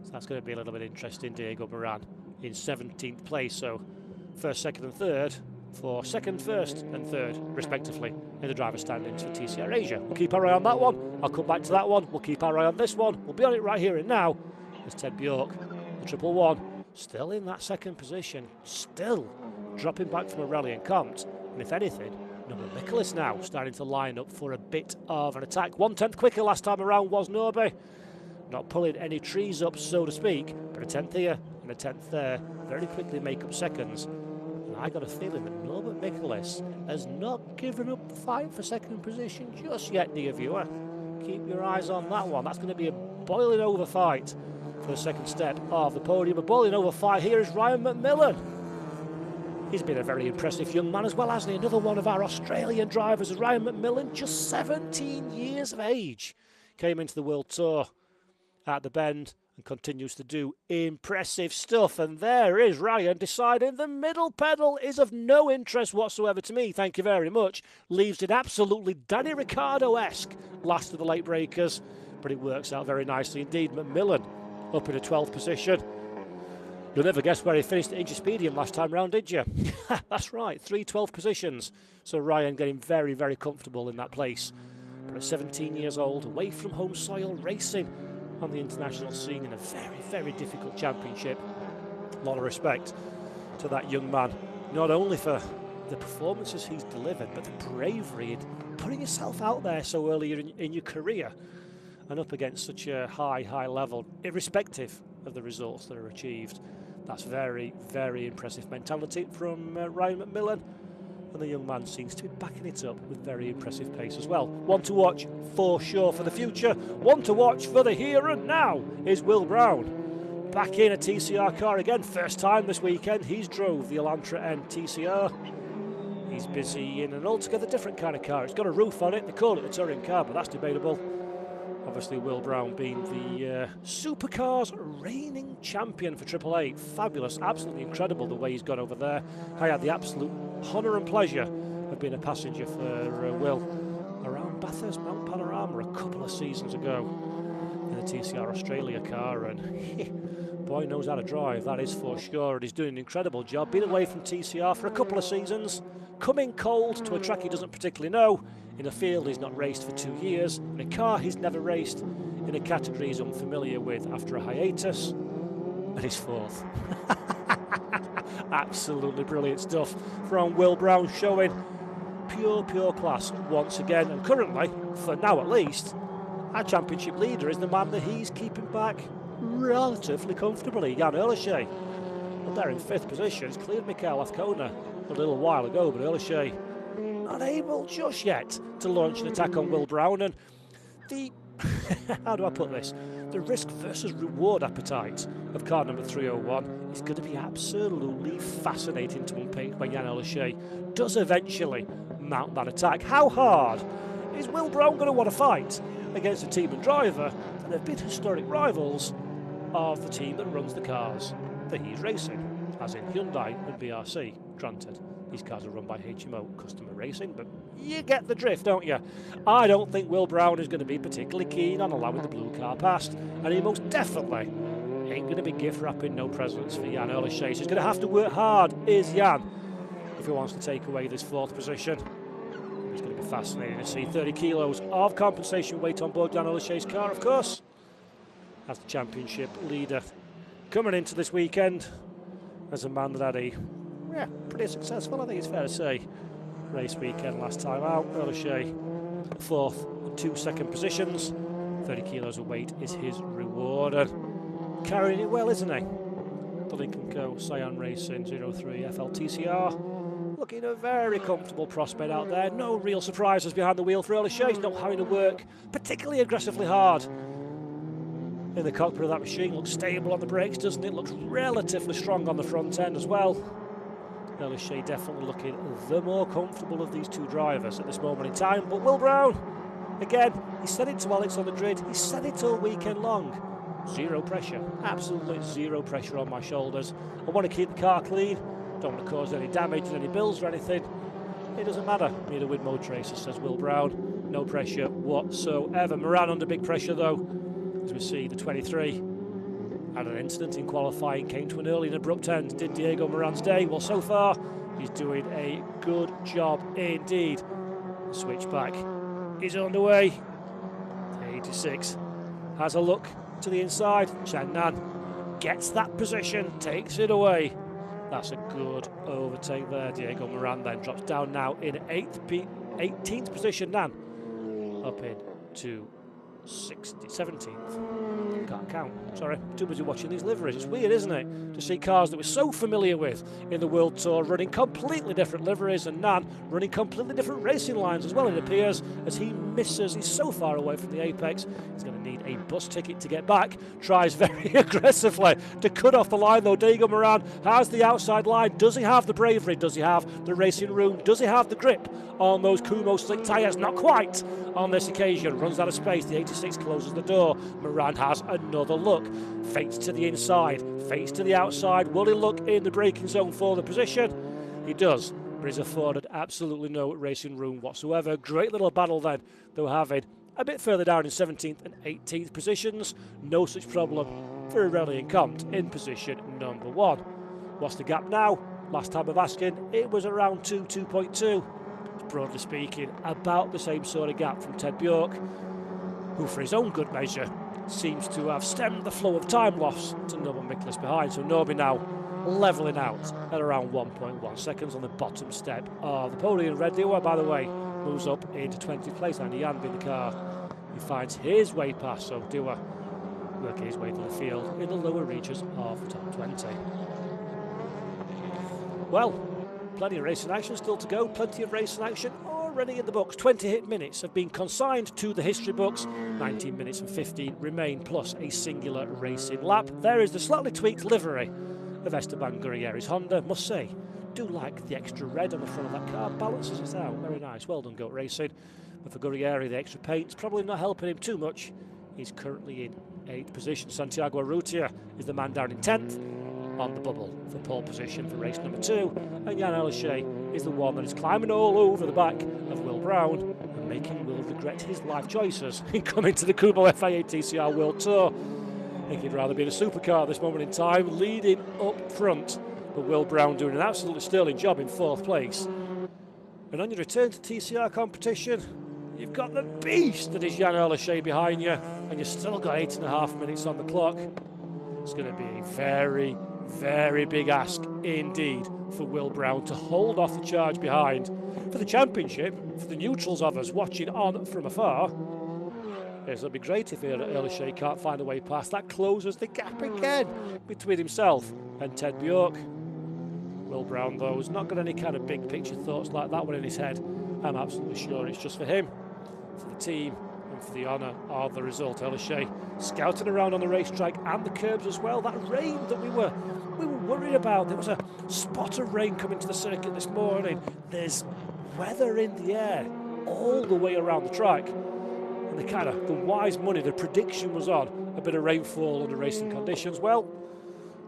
Speaker 1: So that's going to be a little bit interesting. Diego Moran in 17th place. So first, second and third for second, first and third respectively in the driver standings for TCR Asia. We'll keep our eye on that one. I'll come back to that one. We'll keep our eye on this one. We'll be on it right here and now. As Ted Bjork, the 111, still in that second position, still dropping back from Aurelien Comte. And if anything, Norbert Michaelis now starting to line up for a bit of an attack. 1/10 quicker last time around was Norby. Not pulling any trees up, so to speak, but a 10th here and a 10th there. Very quickly make up seconds. And I got a feeling that Norbert Michaelis has not given up the fight for second position just yet, dear viewer. Keep your eyes on that one. That's going to be a boiling over fight for the second step of the podium. A boiling over fight here is Ryan McMillan. He's been a very impressive young man as well, hasn't he? Another one of our Australian drivers is Ryan McMillan, just 17 years of age. Came into the World Tour at the Bend and continues to do impressive stuff. And there is Ryan deciding the middle pedal is of no interest whatsoever to me, thank you very much. Leaves it absolutely Danny Ricciardo-esque last of the late breakers, but it works out very nicely indeed. McMillan up in a 12th position. You'll never guess where he finished at Indyspedium last time round, did you? That's right, 3 12th positions. So Ryan getting very, very comfortable in that place. But at 17 years old, away from home soil, racing on the international scene in a very, very difficult championship. A lot of respect to that young man, not only for the performances he's delivered, but the bravery in putting yourself out there so early in your career and up against such a high level, irrespective of the results that are achieved. That's very, very impressive mentality from Ryan McMillan. And the young man seems to be backing it up with very impressive pace as well. One to watch for sure for the future. One to watch for the here and now is Will Brown. Back in a TCR car again. First time this weekend he's drove the Elantra N TCR. He's busy in an altogether different kind of car. It's got a roof on it. They call it the touring car, but that's debatable. Obviously Will Brown being the Supercars reigning champion for Triple Eight. Fabulous, absolutely incredible the way he's gone over there. I had the absolute honour and pleasure of being a passenger for Will around Bathurst Mount Panorama a couple of seasons ago in the TCR Australia car, and Boy knows how to drive, that is for sure, and he's doing an incredible job. Been away from TCR for a couple of seasons, coming cold to a track he doesn't particularly know, in a field he's not raced for 2 years, in a car he's never raced, in a category he's unfamiliar with after a hiatus, and he's fourth. Absolutely brilliant stuff from Will Brown, showing pure class once again, and currently, for now at least, our championship leader is the man that he's keeping back relatively comfortably, Jan Erlichey. Well, there in 5th position, he's cleared Mikael Azcona a little while ago, but Erlichey not able just yet to launch an attack on Will Brown, and the how do I put this? The risk versus reward appetite of car number 301 is going to be absolutely fascinating to unpick when Jan Erlichey does eventually mount that attack. How hard is Will Brown going to want to fight against a team and driver that have been historic rivals of the team that runs the cars that he's racing, as in Hyundai and BRC? Granted, these cars are run by HMO Customer Racing, but you get the drift, don't you? I don't think Will Brown is going to be particularly keen on allowing the blue car past, and he most definitely ain't going to be gift wrapping no presents for Jan Erlichey. So he's going to have to work hard, is Jan, if he wants to take away this 4th position. It's going to be fascinating to see 30 kilos of compensation weight on board Jan Erlichey's car, of course, as the championship leader coming into this weekend as a man that had a pretty successful, I think it's fair to say, race weekend last time out. Erlichey 4th and 2 second positions. 30 kilos of weight is his reward, and carrying it well, isn't he? The Lincoln Co. Cyan Racing 03 FLTCR looking a very comfortable prospect out there. No real surprises behind the wheel for Erlichey. He's not having to work particularly aggressively hard in the cockpit of that machine. Looks stable on the brakes, doesn't it? Looks relatively strong on the front end as well. Erlichey definitely looking the more comfortable of these two drivers at this moment in time. But Will Brown, again, he said it to Alex on the grid, he said it all weekend long. Zero pressure, absolutely zero pressure on my shoulders. I want to keep the car clean, don't want to cause any damage, any bills or anything. It doesn't matter, need a win mode racer, says Will Brown. No pressure whatsoever. Moran under big pressure though, as we see the 23. Had an incident in qualifying, came to an early and abrupt end. Did Diego Moran's day? Well, so far, he's doing a good job indeed. The switchback is underway. 86 has a look to the inside. Chen Nan gets that position, takes it away. That's a good overtake there. Diego Moran then drops down now in 18th position. Nan up in to 17th. Can't count, sorry, too busy watching these liveries. It's weird, isn't it, to see cars that we're so familiar with in the World Tour running completely different liveries, and Nan running completely different racing lines as well, it appears, as he misses. He's so far away from the apex, he's going to need a bus ticket to get back. Tries very aggressively to cut off the line though. Diego Moran has the outside line. Does he have the bravery? Does he have the racing room? Does he have the grip on those Kumho slick tyres? Not quite on this occasion. Runs out of space. The 86 closes the door. Moran has another look. Fakes to the inside. Fakes to the outside. Will he look in the braking zone for the position? He does, but he's afforded absolutely no racing room whatsoever. Great little battle then they're having a bit further down in 17th and 18th positions. No such problem for Aurelien Comte in position number 1. What's the gap now? Last time of asking, it was around 2.2. Broadly speaking, about the same sort of gap from Ted Bjork, who for his own good measure seems to have stemmed the flow of time loss to Norbert Miklas behind. So Norby now levelling out at around 1.1 seconds on the bottom step of the podium. Red Dewa, by the way, moves up into 20th place, and Jan in the car. He finds his way past, so Dewa working his way to the field in the lower reaches of the top 20. Well, plenty of racing action still to go, plenty of racing action already in the books. 20 hit minutes have been consigned to the history books. 19 minutes and 15 remain, plus a singular racing lap. There is the slightly tweaked livery of Esteban Gurrieri's Honda. Must say, do like the extra red on the front of that car, balances it out. Very nice, well done, Goat Racing. But for Gurrieri, the extra paint's probably not helping him too much. He's currently in 8th position. Santiago Arrutia is the man down in 10th on the bubble for pole position for race number 2. And Jan Erlichey is the one that is climbing all over the back of Will Brown and making Will regret his life choices in coming to the Kumho FIA TCR World Tour. I think he'd rather be in a supercar at this moment in time, leading up front. But Will Brown doing an absolutely sterling job in 4th place. And on your return to TCR competition, you've got the beast that is Jan Erlichey behind you, and you've still got 8.5 minutes on the clock. It's going to be a very, very big ask indeed for Will Brown to hold off the charge behind. For the championship, for the neutrals of us watching on from afar, it'll be great if Erlichey can't find a way past. That closes the gap again between himself and Ted Bjork. Will Brown, though, has not got any kind of big picture thoughts like that one in his head. I'm absolutely sure it's just for him, for the team, and for the honour of the result. Erlichey scouting around on the racetrack and the curbs as well. That rain that we were worried about. There was a spot of rain coming to the circuit this morning. There's weather in the air all the way around the track. And the wise money, the prediction was on a bit of rainfall under racing conditions. Well,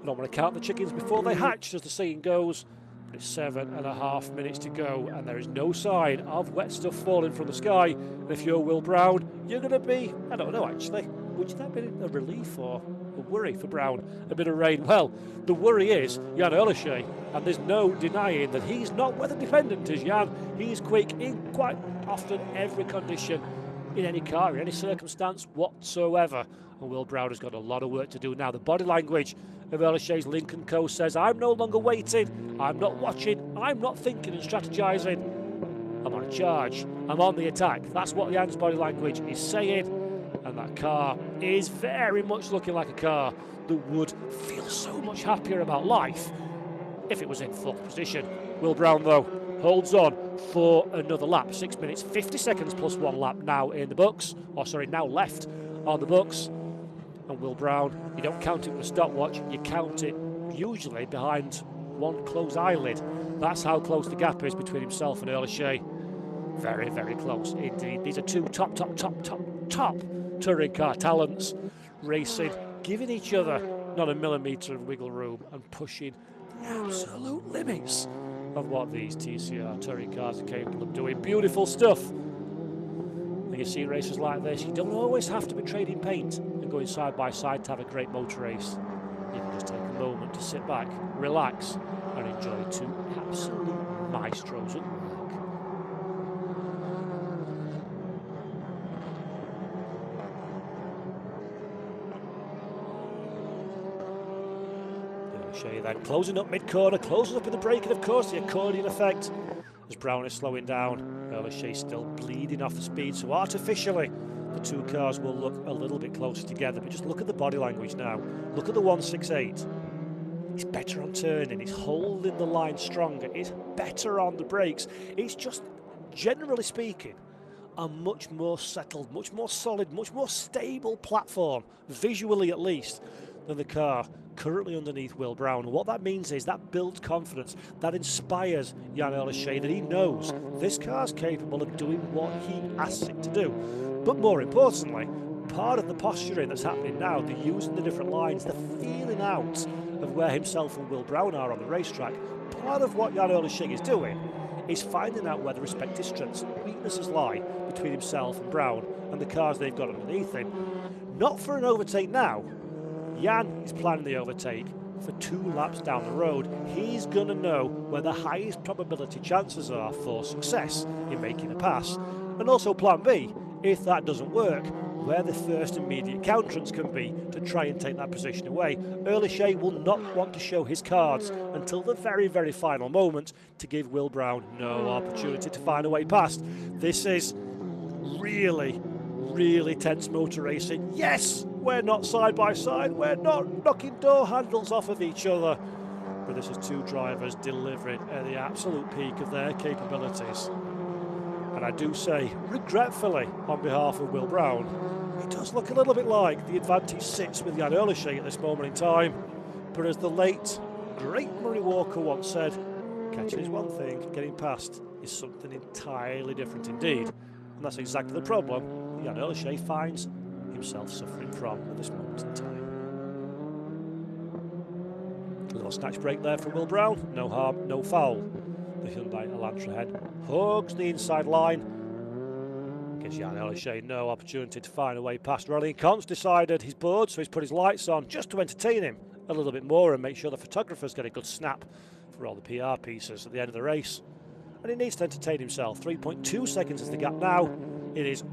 Speaker 1: I don't want to count the chickens before they hatch, as the saying goes. But it's 7.5 minutes to go, and there is no sign of wet stuff falling from the sky. And if you're Will Brown, you're going to be, I don't know actually, would that be a relief or a worry for Brown? A bit of rain. Well, the worry is Jan Erlichey, and there's no denying that he's not weather dependent as Jan. He's quick in quite often every condition, in any car, in any circumstance whatsoever. And Will Brown has got a lot of work to do now. The body language of Erlichey's Lincoln Co says, I'm no longer waiting, I'm not watching, I'm not thinking and strategising. I'm on a charge, I'm on the attack. That's what Jan's body language is saying. And that car is very much looking like a car that would feel so much happier about life if it was in 4th position. Will Brown, though, holds on for another lap. 6 minutes, 50 seconds plus 1 lap now in the books. Now left on the books. And Will Brown, you don't count it with a stopwatch, you count it usually behind one closed eyelid. That's how close the gap is between himself and Erlichey. Very, very close indeed. These are two top touring car talents racing, giving each other not a millimetre of wiggle room and pushing the absolute limits of what these TCR touring cars are capable of doing. Beautiful stuff. When you see races like this, you don't always have to be trading paint and going side by side to have a great motor race. You can just take a moment to sit back, relax, and enjoy two absolute maestros at work. Erlichey then closing up mid-corner, closes up in the braking, of course, the accordion effect. As Brown is slowing down, Erlichey still bleeding off the speed, so artificially the two cars will look a little bit closer together. But just look at the body language now. Look at the 168. He's better on turning, he's holding the line stronger, he's better on the brakes. It's just, generally speaking, a much more settled, much more solid, much more stable platform, visually at least, than the car currently underneath Will Brown. And what that means is that builds confidence, that inspires Jan Erlichey, that he knows this car's capable of doing what he asks it to do. But more importantly, part of the posturing that's happening now, the using the different lines, the feeling out of where himself and Will Brown are on the racetrack, part of what Jan Erlichey is doing is finding out where the respective strengths and weaknesses lie between himself and Brown and the cars they've got underneath him. Not for an overtake now. Jan is planning the overtake for 2 laps down the road. He's going to know where the highest probability chances are for success in making a pass. And also plan B, if that doesn't work, where the first immediate counterance can be to try and take that position away. Erlichey will not want to show his cards until the very, very final moment to give Will Brown no opportunity to find a way past. This is really, really tense motor racing. Yes, we're not side by side, we're not knocking door handles off of each other, but this is two drivers delivering at the absolute peak of their capabilities. And I do say, regretfully, on behalf of Will Brown, it does look a little bit like the advantage sits with Jan Erlichey at this moment in time. But as the late, great Murray Walker once said, catching is one thing, getting past is something entirely different indeed. And that's exactly the problem Jan Erlichey finds himself suffering from at this moment in time. A little snatch break there from Will Brown, no harm, no foul. The Hyundai Elantra head hugs the inside line, Gives Jan O'Shea no opportunity to find a way past. Aurélien Comte's decided he's bored, so he's put his lights on just to entertain him a little bit more and make sure the photographers get a good snap for all the PR pieces at the end of the race. And he needs to entertain himself. 3.2 seconds is the gap now. It is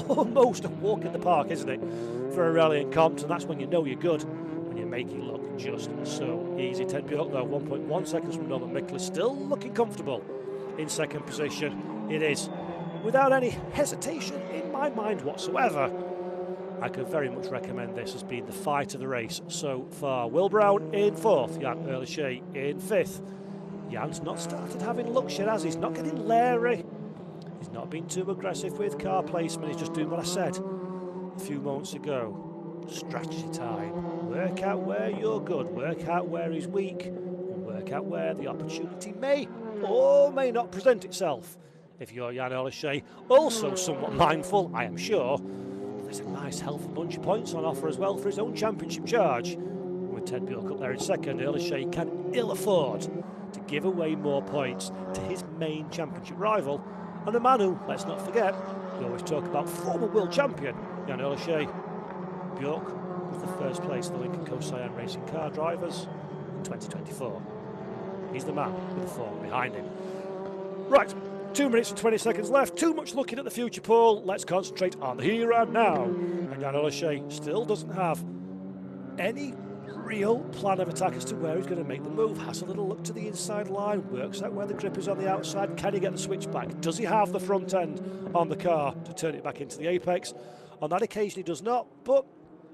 Speaker 1: almost a walk in the park, isn't it, for Aurélien Comte? And that's when you know you're good, when you make it look just so easy. Ted Bjork, though, 1.1 seconds from Norman Miklas, still looking comfortable in second position. It is without any hesitation in my mind whatsoever. I could very much recommend this as being the fight of the race so far. Will Brown in fourth, Jan O'Shea in fifth. Jan's not started having luck yet, has he? He's not getting leery. He's not been too aggressive with car placement. He's just doing what I said a few moments ago. Strategy time. Work out where you're good. Work out where he's weak. And work out where the opportunity may or may not present itself. If you're Jan O'Shea, also somewhat mindful, I am sure, there's a nice healthy bunch of points on offer as well for his own championship charge. With Ted Bjork up there in second, O'Shea can ill afford to give away more points to his main championship rival, and a man who, let's not forget, we always talk about former world champion Jan O'Shea. Bjork with the first place of the Lincoln Co Cyan Racing Car Drivers in 2024. He's the man with the form behind him. Right, 2 minutes and 20 seconds left. Too much looking at the future, Paul. Let's concentrate on the here and now. And Jan O'Shea still doesn't have any real plan of attack as to where he's going to make the move. Has a little look to the inside line, works out where the grip is on the outside. Can he get the switch back? Does he have the front end on the car to turn it back into the apex? On that occasion he does not, but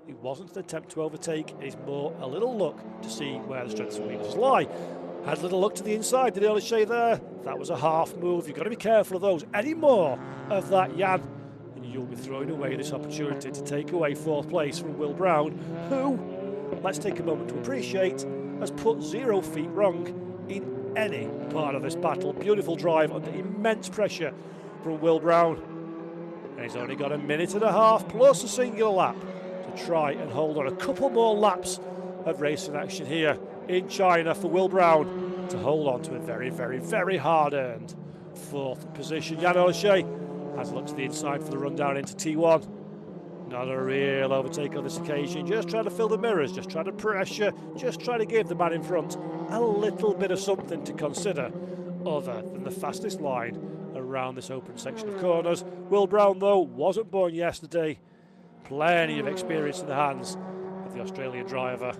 Speaker 1: it wasn't an attempt to overtake. It's more a little look to see where the strengths and weaknesses lie. Had a little look to the inside, did O'Shea there? That was a half move. You've got to be careful of those. Any more of that, Jan, and you'll be throwing away this opportunity to take away fourth place from Will Brown, who, let's take a moment to appreciate, has put 0 feet wrong in any part of this battle. Beautiful drive under immense pressure from Will Brown. And he's only got a minute and a half plus a single lap to try and hold on. A couple more laps of racing action here in China for Will Brown to hold on to a very, very, very hard-earned fourth position. Jan O'Shea has looked to the inside for the run down into T1. Not a real overtake on this occasion, just trying to fill the mirrors, just trying to pressure, just trying to give the man in front a little bit of something to consider other than the fastest line around this open section of corners. Will Brown, though, wasn't born yesterday. Plenty of experience in the hands of the Australian driver.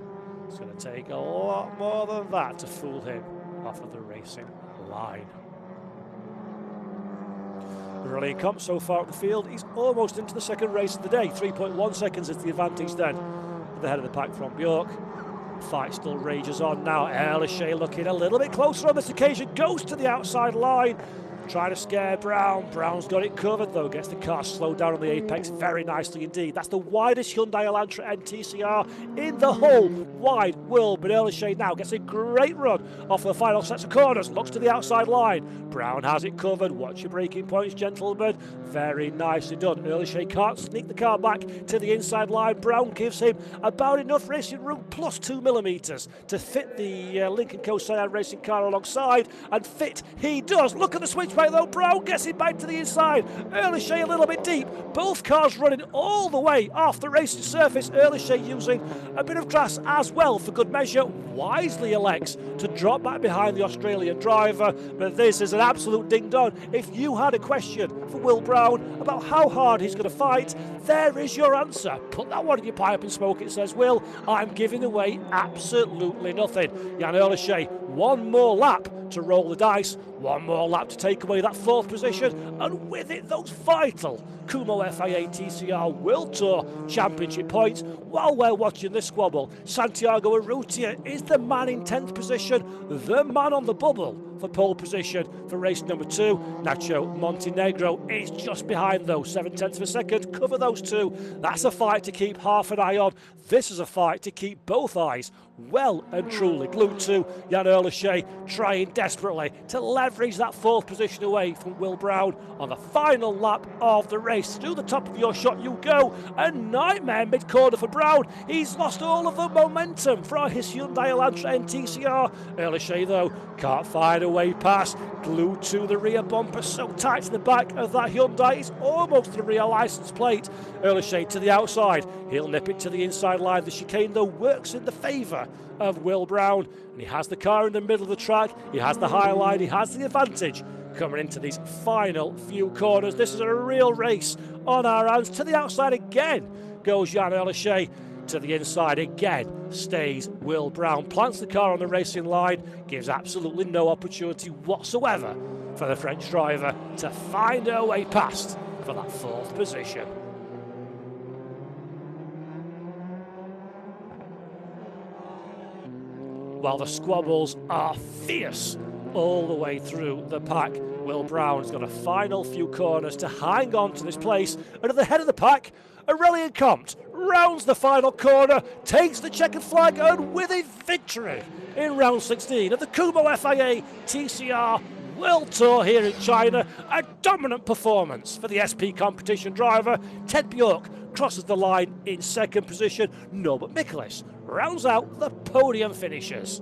Speaker 1: It's going to take a lot more than that to fool him off of the racing line. Aurélien Comte so far up the field, he's almost into the second race of the day. 3.1 seconds is the advantage then at the head of the pack from Bjork. Fight still rages on now. O'Shea looking a little bit closer on this occasion, goes to the outside line, trying to scare Brown. Brown's got it covered though, gets the car slowed down on the apex very nicely indeed. That's the widest Hyundai Elantra and TCR in the whole wide world, but O'Shea now gets a great run off the final sets of corners, looks to the outside line. Brown has it covered. Watch your braking points, gentlemen. Very nicely done. O'Shea can't sneak the car back to the inside line. Brown gives him about enough racing room, plus 2 millimetres, to fit the Lincoln Co Cyan racing car alongside, and fit he does. Look at the switch back though. Brown gets it back to the inside. O'Shea a little bit deep. Both cars running all the way off the racing surface. O'Shea using a bit of grass as well for good measure. Wisely elects to drop back behind the Australian driver, but this is an absolute ding-dong. If you had a question for Will Brown about how hard he's going to fight, there is your answer. Put that one in your pipe and smoke it, says Will. I'm giving away absolutely nothing. Jan O'Shea, one more lap to roll the dice, one more lap to take away that fourth position, and with it those vital Kumho FIA TCR World Tour Championship points. While we're watching this squabble, Santiago Urrutia is the man in 10th position, the man on the bubble for pole position for race number 2. Nacho Montenegro is just behind though, 7/10 of a second, cover those two. That's a fight to keep half an eye on. This is a fight to keep both eyes well and truly glued to. Jan O'Shea trying desperately to leverage that fourth position away from Will Brown on the final lap of the race. To the top of your shot you go. A nightmare mid-corner for Brown. He's lost all of the momentum from his Hyundai Elantra and TCR. O'Shea though can't find away pass, glued to the rear bumper, so tight to the back of that Hyundai, it's almost the rear licence plate. Earlshey to the outside, he'll nip it to the inside line. The chicane though works in the favour of Will Brown, and he has the car in the middle of the track, he has the high line, he has the advantage coming into these final few corners. This is a real race on our hands. To the outside again goes Jan Earlshey. To the inside again stays Will Brown, plants the car on the racing line, gives absolutely no opportunity whatsoever for the French driver to find her way past for that fourth position. While the squabbles are fierce all the way through the pack, Will Brown's got a final few corners to hang on to this place, and at the head of the pack, Aurelien Comte rounds the final corner, takes the checkered flag, and with a victory in round 16 of the Kumho FIA TCR World Tour here in China. A dominant performance for the SP competition driver. Ted Bjork crosses the line in second position. Norbert Michaelis rounds out the podium finishers.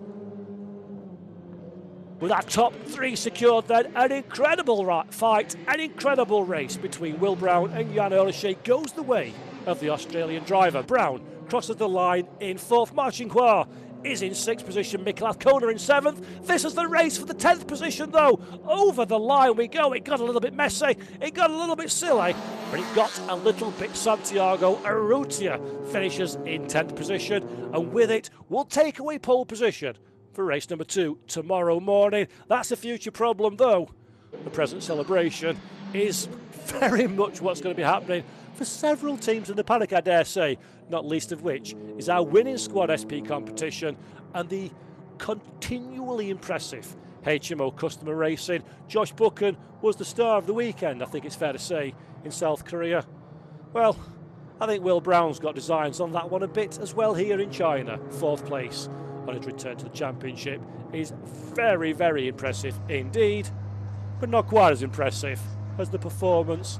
Speaker 1: With our top three secured then, an incredible fight, an incredible race between Will Brown and Jan Earlshey goes the way of the Australian driver. Brown crosses the line in fourth. Marchinquois is in sixth position. Mikhail Kona in seventh. This is the race for the 10th position though. Over the line we go. It got a little bit messy. It got a little bit silly. But it got a little bit Santiago. Urrutia finishes in 10th position. And with it, we'll take away pole position for race number 2 tomorrow morning. That's a future problem though. The present celebration is very much what's going to be happening for several teams in the paddock, I dare say, not least of which is our winning squad SP competition and the continually impressive HMO customer racing. Josh Buchan was the star of the weekend, I think it's fair to say, in South Korea. Well, I think Will Brown's got designs on that one a bit as well here in China. Fourth place on his return to the championship is very, very impressive indeed, but not quite as impressive as the performance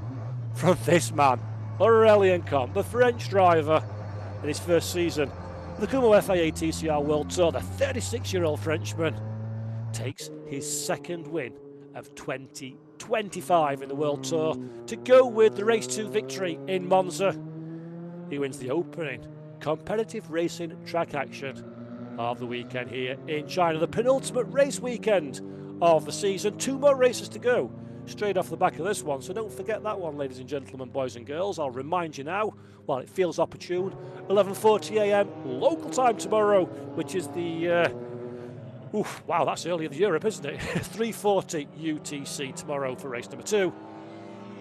Speaker 1: from this man, Aurelien Comte, the French driver in his first season. The Kumho FIA TCR World Tour, the 36-year-old Frenchman takes his second win of 2025 in the World Tour to go with the race 2 victory in Monza. He wins the opening competitive racing track action of the weekend here in China, the penultimate race weekend of the season. 2 more races to go straight off the back of this one, so don't forget that one, ladies and gentlemen, boys and girls. I'll remind you now, while it feels opportune, 11:40 a.m. local time tomorrow, which is the wow, that's early in Europe, isn't it? 3:40 UTC tomorrow for race number 2,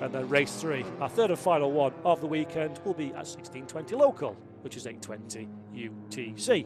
Speaker 1: and then race 3, our third and final one of the weekend, will be at 16:20 local, which is 8:20 UTC.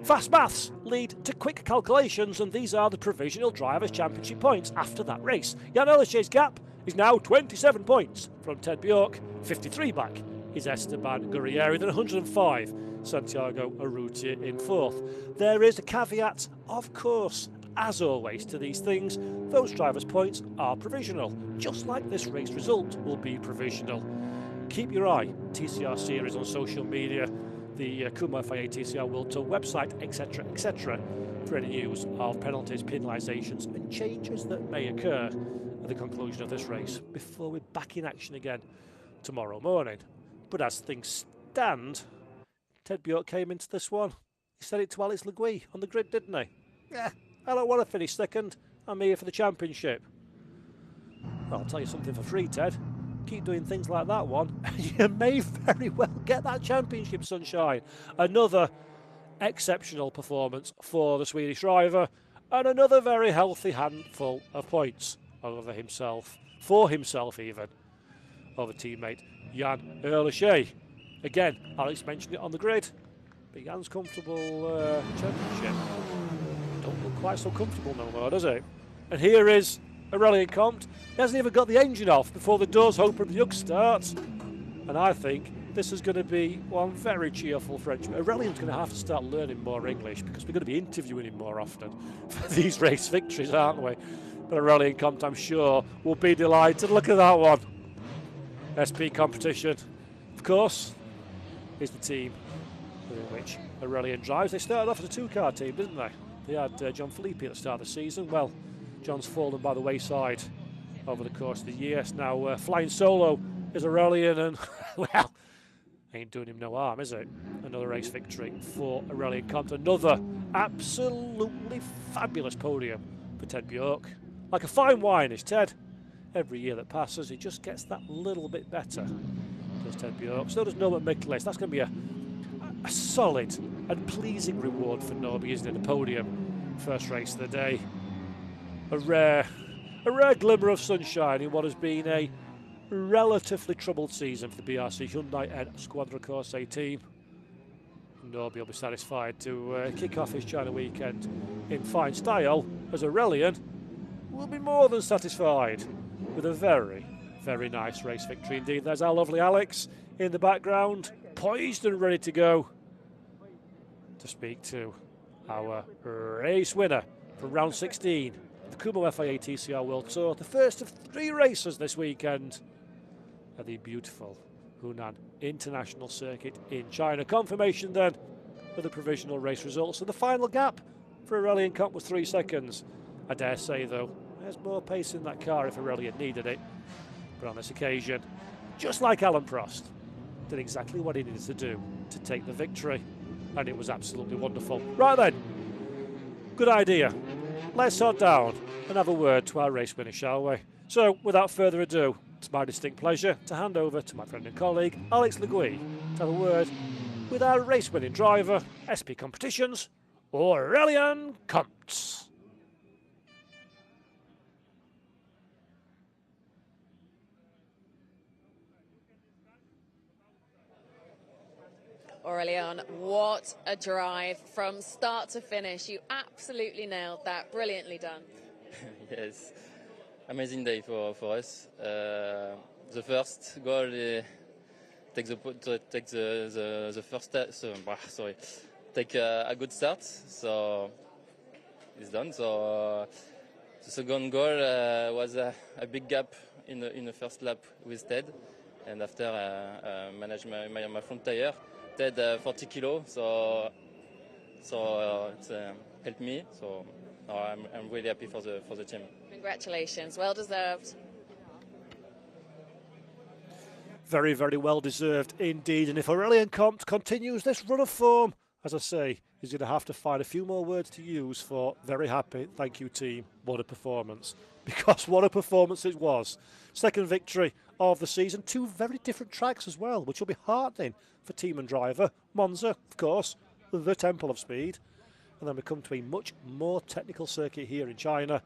Speaker 1: Fast maths lead to quick calculations, and these are the Provisional Drivers' Championship points after that race. Jan Earlshey's gap is now 27 points from Ted Bjork. 53 back is Esteban Gurrieri, then 105 Santiago Urrutia in fourth. There is a caveat, of course, as always, to these things. Those drivers' points are provisional, just like this race result will be provisional. Keep your eye, TCR series on social media, the Kumho FIA TCR World Tour website, etc., etc., for any news of penalties, penalisations and changes that may occur at the conclusion of this race before we're back in action again tomorrow morning. But as things stand, Ted Bjork came into this one. He said it to Alex Le Guy on the grid, didn't he? Yeah, I don't want to finish second. I'm here for the championship. Well, I'll tell you something for free, Ted. Keep doing things like that one, you may very well get that championship, sunshine. Another exceptional performance for the Swedish driver, and another very healthy handful of points over himself, for himself even, over teammate Jan Earlshey. Again, Alex mentioned it on the grid, but Jan's comfortable championship don't look quite so comfortable no more, does it? And here is Aurelien Comte. He hasn't even got the engine off before the doors open and the UG starts. And I think this is going to be one very cheerful Frenchman. Aurelien's going to have to start learning more English because we're going to be interviewing him more often for these race victories, aren't we? But Aurelien Comte, I'm sure, will be delighted. Look at that one. SP competition, of course, is the team in which Aurelien drives. They started off as a 2-car team, didn't they? They had John Philippi at the start of the season. Well, John's fallen by the wayside over the course of the year. Now flying solo is Aurelian, and well, ain't doing him no harm, is it? Another race victory for Aurelian Comte. Another absolutely fabulous podium for Ted Bjork. Like a fine wine is Ted. Every year that passes, he just gets that little bit better. Does Ted Bjork. So does Norbert Mikkelis. That's going to be a solid and pleasing reward for Norby, isn't it? A podium, first race of the day. A rare glimmer of sunshine in what has been a relatively troubled season for the BRC Hyundai N Squadra Corse team. Norby will be satisfied to kick off his China weekend in fine style, as Aurelian will be more than satisfied with a very, very nice race victory indeed. There's our lovely Alex in the background, poised and ready to go to speak to our race winner from round 16, the Kumho FIA TCR World Tour, the first of 3 races this weekend at the beautiful Hunan International Circuit in China. Confirmation then of the provisional race results, and the final gap for Aurelian Comte was 3 seconds. I dare say though, there's more pace in that car if Aurelian needed it, but on this occasion, just like Alan Prost, did exactly what he needed to do to take the victory, and it was absolutely wonderful. Right then, good idea. Let's head down and have a word to our race winner, shall we? So, without further ado, it's my distinct pleasure to hand over to my friend and colleague, Alex Le Gouy, to have a word with our race-winning driver, SP Competitions, Aurelian Comte.
Speaker 2: Aurelian, what a drive from start to finish. You absolutely nailed that. Brilliantly done.
Speaker 9: Yes, amazing day for us. The first goal, take the first take a good start. So it's done. So the second goal was a big gap in the first lap with Ted, and after managed my front tire. Ted 40 kilo, so it's helped me. So I'm really happy for the team.
Speaker 2: Congratulations, well deserved.
Speaker 1: Very, very well deserved indeed. And if Aurelian Comte continues this run of form, as I say, he's going to have to find a few more words to use for very happy. Thank you, team. What a performance. Because what a performance it was. Second victory of the season. 2 very different tracks as well, which will be heartening for team and driver. Monza, of course, the temple of speed. And then we come to a much more technical circuit here in China.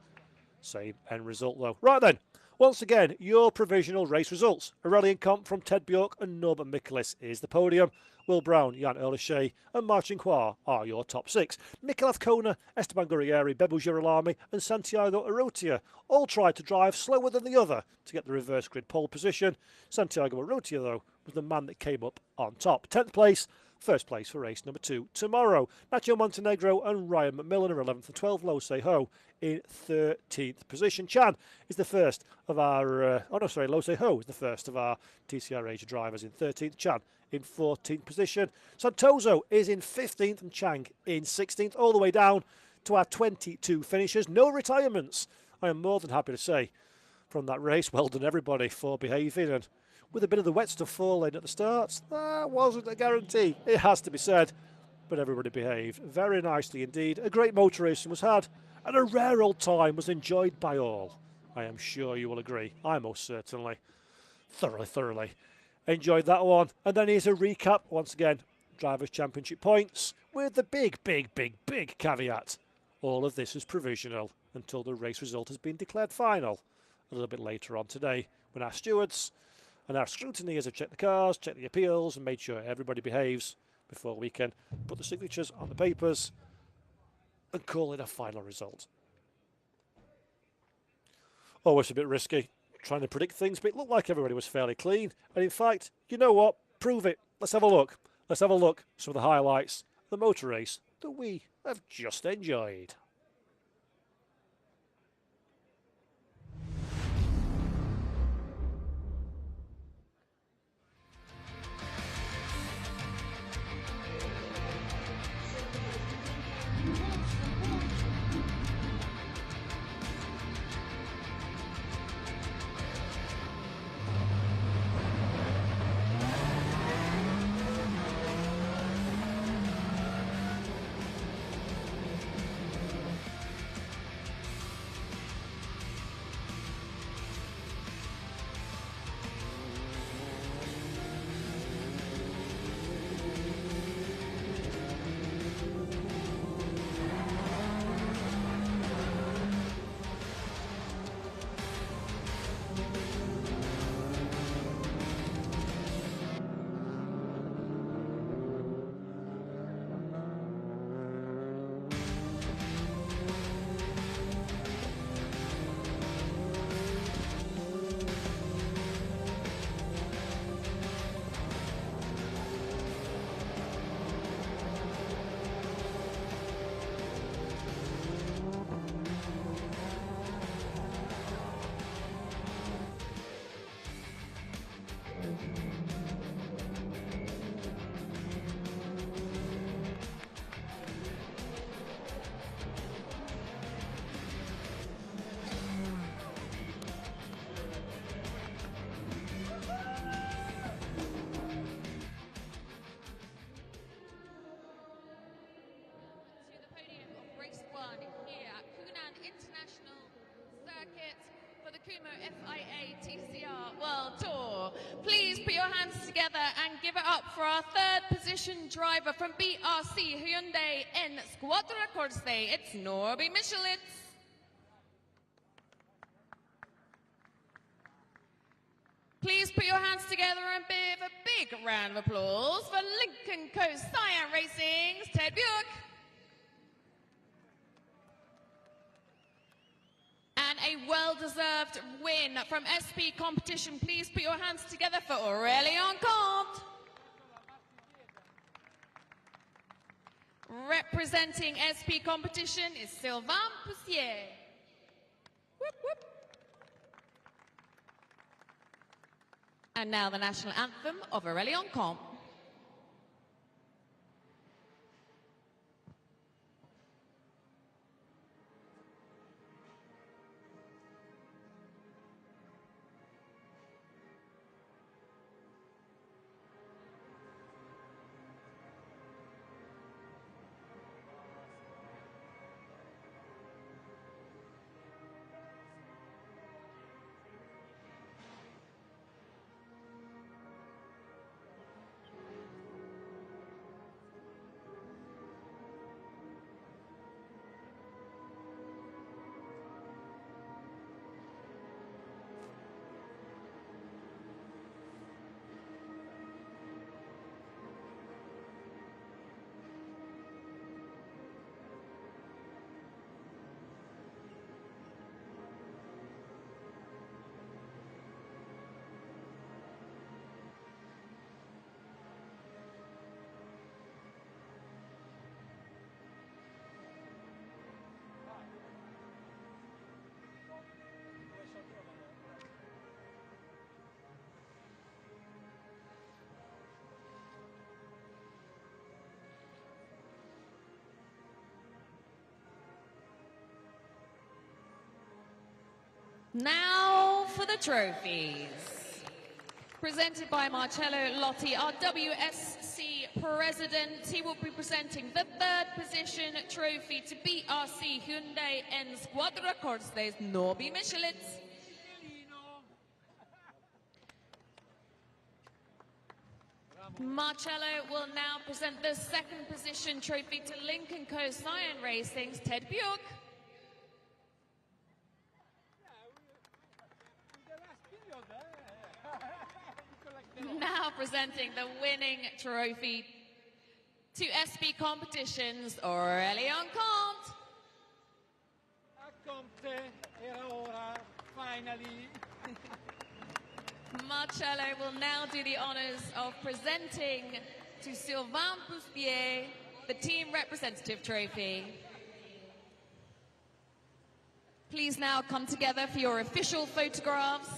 Speaker 1: Same end result though. Right then, once again, your provisional race results. Aurelian Comte from Ted Bjork and Norbert Mikkelis is the podium. Will Brown, Jan Erlechet and Marcin Khoa are your top 6. Mikhail Kona, Esteban Gurrieri, Bebu Girolami and Santiago Arrotia all tried to drive slower than the other to get the reverse grid pole position. Santiago Arrotia, though, was the man that came up on top. 10th place, first place for race number 2 tomorrow. Nacho Montenegro and Ryan McMillan are 11th and 12th. Lo Se-ho in 13th position. Chan is the first of our... Lo Se-ho is the first of our TCR Asia drivers in 13th. Chan in 14th position. Santoso is in 15th and Chang in 16th, all the way down to our 22 finishers. No retirements, I am more than happy to say, from that race. Well done, everybody, for behaving. And with a bit of the wet stuff falling at the start, that wasn't a guarantee, it has to be said. But everybody behaved very nicely indeed. A great motor racing was had, and a rare old time was enjoyed by all. I am sure you will agree. I most certainly thoroughly enjoyed that one. And then here's a recap once again. Drivers' Championship points with the big caveat. All of this is provisional until the race result has been declared final a little bit later on today, when our stewards and our scrutineers have checked the cars, checked the appeals and made sure everybody behaves before we can put the signatures on the papers and call it a final result. Always a bit risky trying to predict things, but it looked like everybody was fairly clean. And in fact, you know what? Prove it. Let's have a look. Let's have a look at some of the highlights of the motor race that we have just enjoyed.
Speaker 2: FIA TCR World Tour. Please put your hands together and give it up for our third position driver from BRC Hyundai in Squadra Corse. It's Norby Michelitz. Please put your hands together and give a big round of applause for Lincoln Coast Cyan Racing's Ted Buick. And a well-deserved win from SP Competition. Please put your hands together for Aurélien Comte. Representing SP Competition is Sylvain Poussier. Whoop, whoop. And now the national anthem of Aurélien Comte. Now for the trophies. Presented by Marcello Lotti, our WSC president. He will be presenting the third position trophy to BRC Hyundai and Squadra Corse's Norby Michelitz. Marcello will now present the second position trophy to Lincoln Coast Cyan Racing's Ted Buick. Now presenting the winning trophy to SP Competitions, Aurélien Comte.
Speaker 8: Comte, era ora, finally.
Speaker 2: Marcello will now do the honors of presenting to Sylvain Poussier the team representative trophy. Please now come together for your official photographs.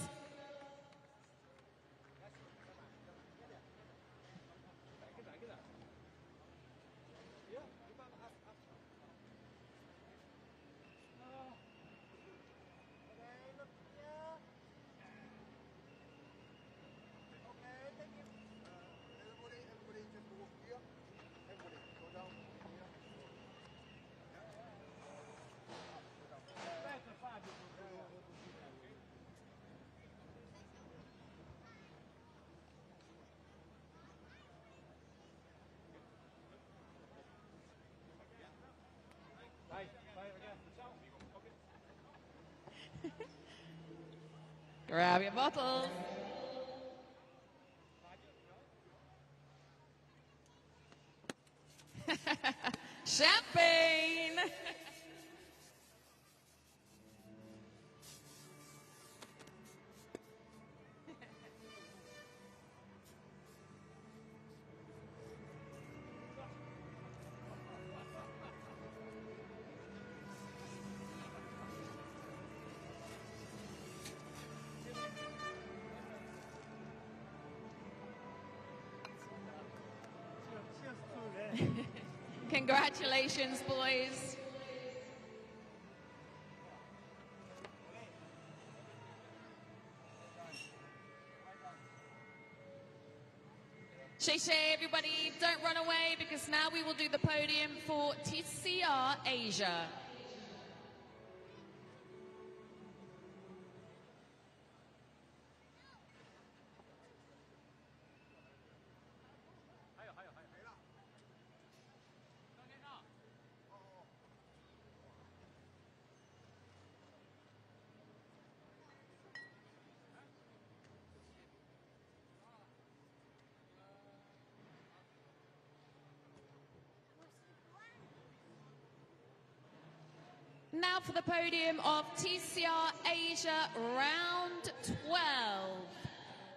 Speaker 2: Grab your bottles. Champagne. Congratulations, boys. Shay, everybody, don't run away because now we will do the podium for TCR Asia. Now for the podium of TCR Asia round 12.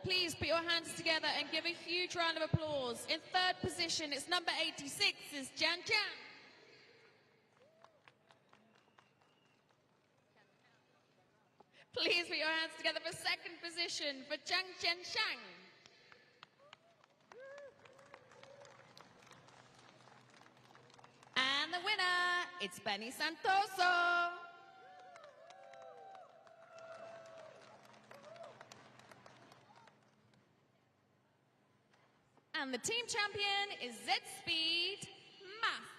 Speaker 2: Please put your hands together and give a huge round of applause. In third position, it's number 86, is Jiang Jiang. Please put your hands together for second position for Zhang Jianshang. And the winner, it's Benny Santoso. And the team champion is Z-Speed Math.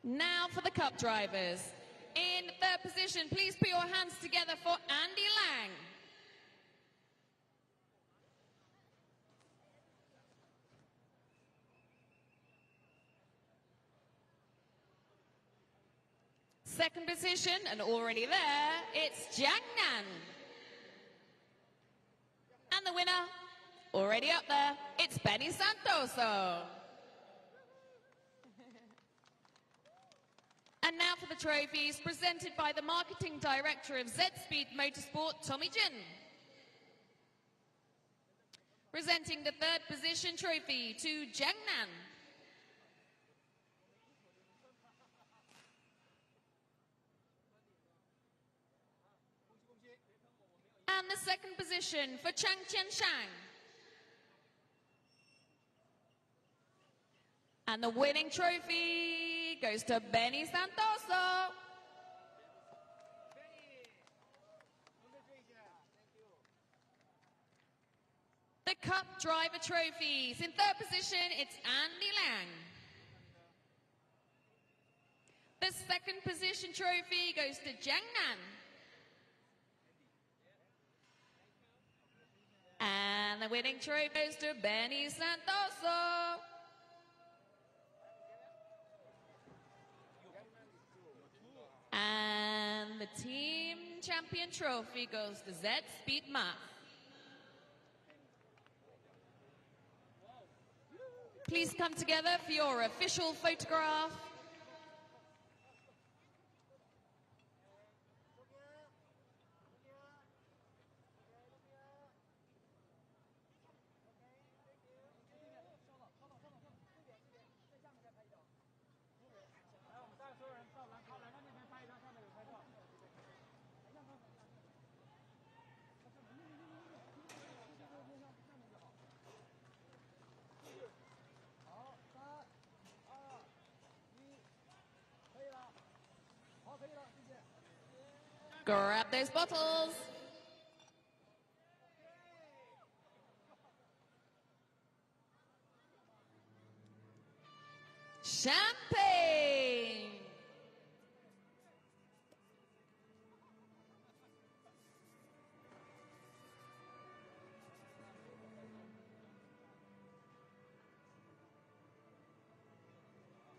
Speaker 2: Now for the cup drivers. In third position, please put your hands together for Andy Lang. Second position, and already there, it's Jiang Nan. And the winner, already up there, it's Benny Santoso. And now for the trophies, presented by the Marketing Director of Z-Speed Motorsport, Tommy Jin. Presenting the third position trophy to Jiang Nan. And the second position for Zhang Jianshang. And the winning trophy goes to Benny Santoso. The Cup Driver trophies. In third position, it's Andy Lang. The second position trophy goes to Jiang Nan. And the winning trophy goes to Benny Santoso. And the team champion trophy goes to Z-Speed Math. Please come together for your official photograph. Grab those bottles. Champagne.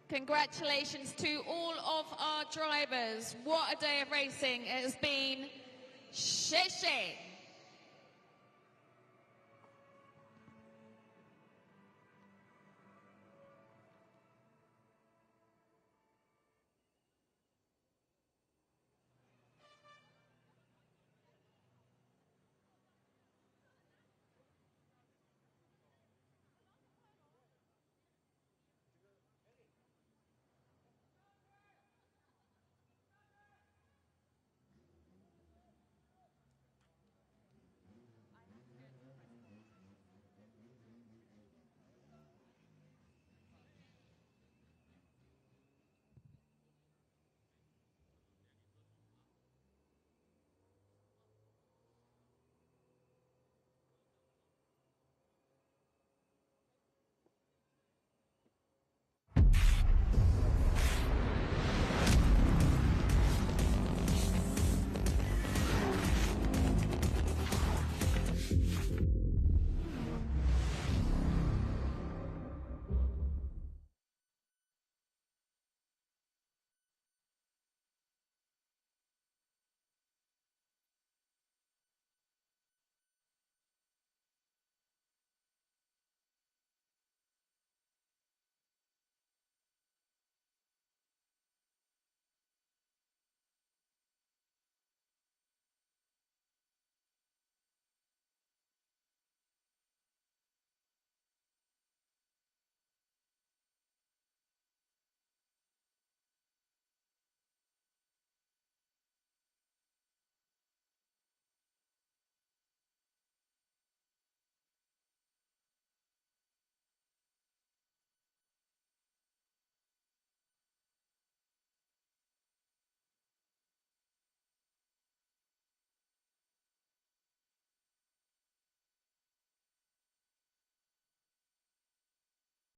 Speaker 2: Congratulations to all of our drivers. What a day of racing it has been. Xie xie.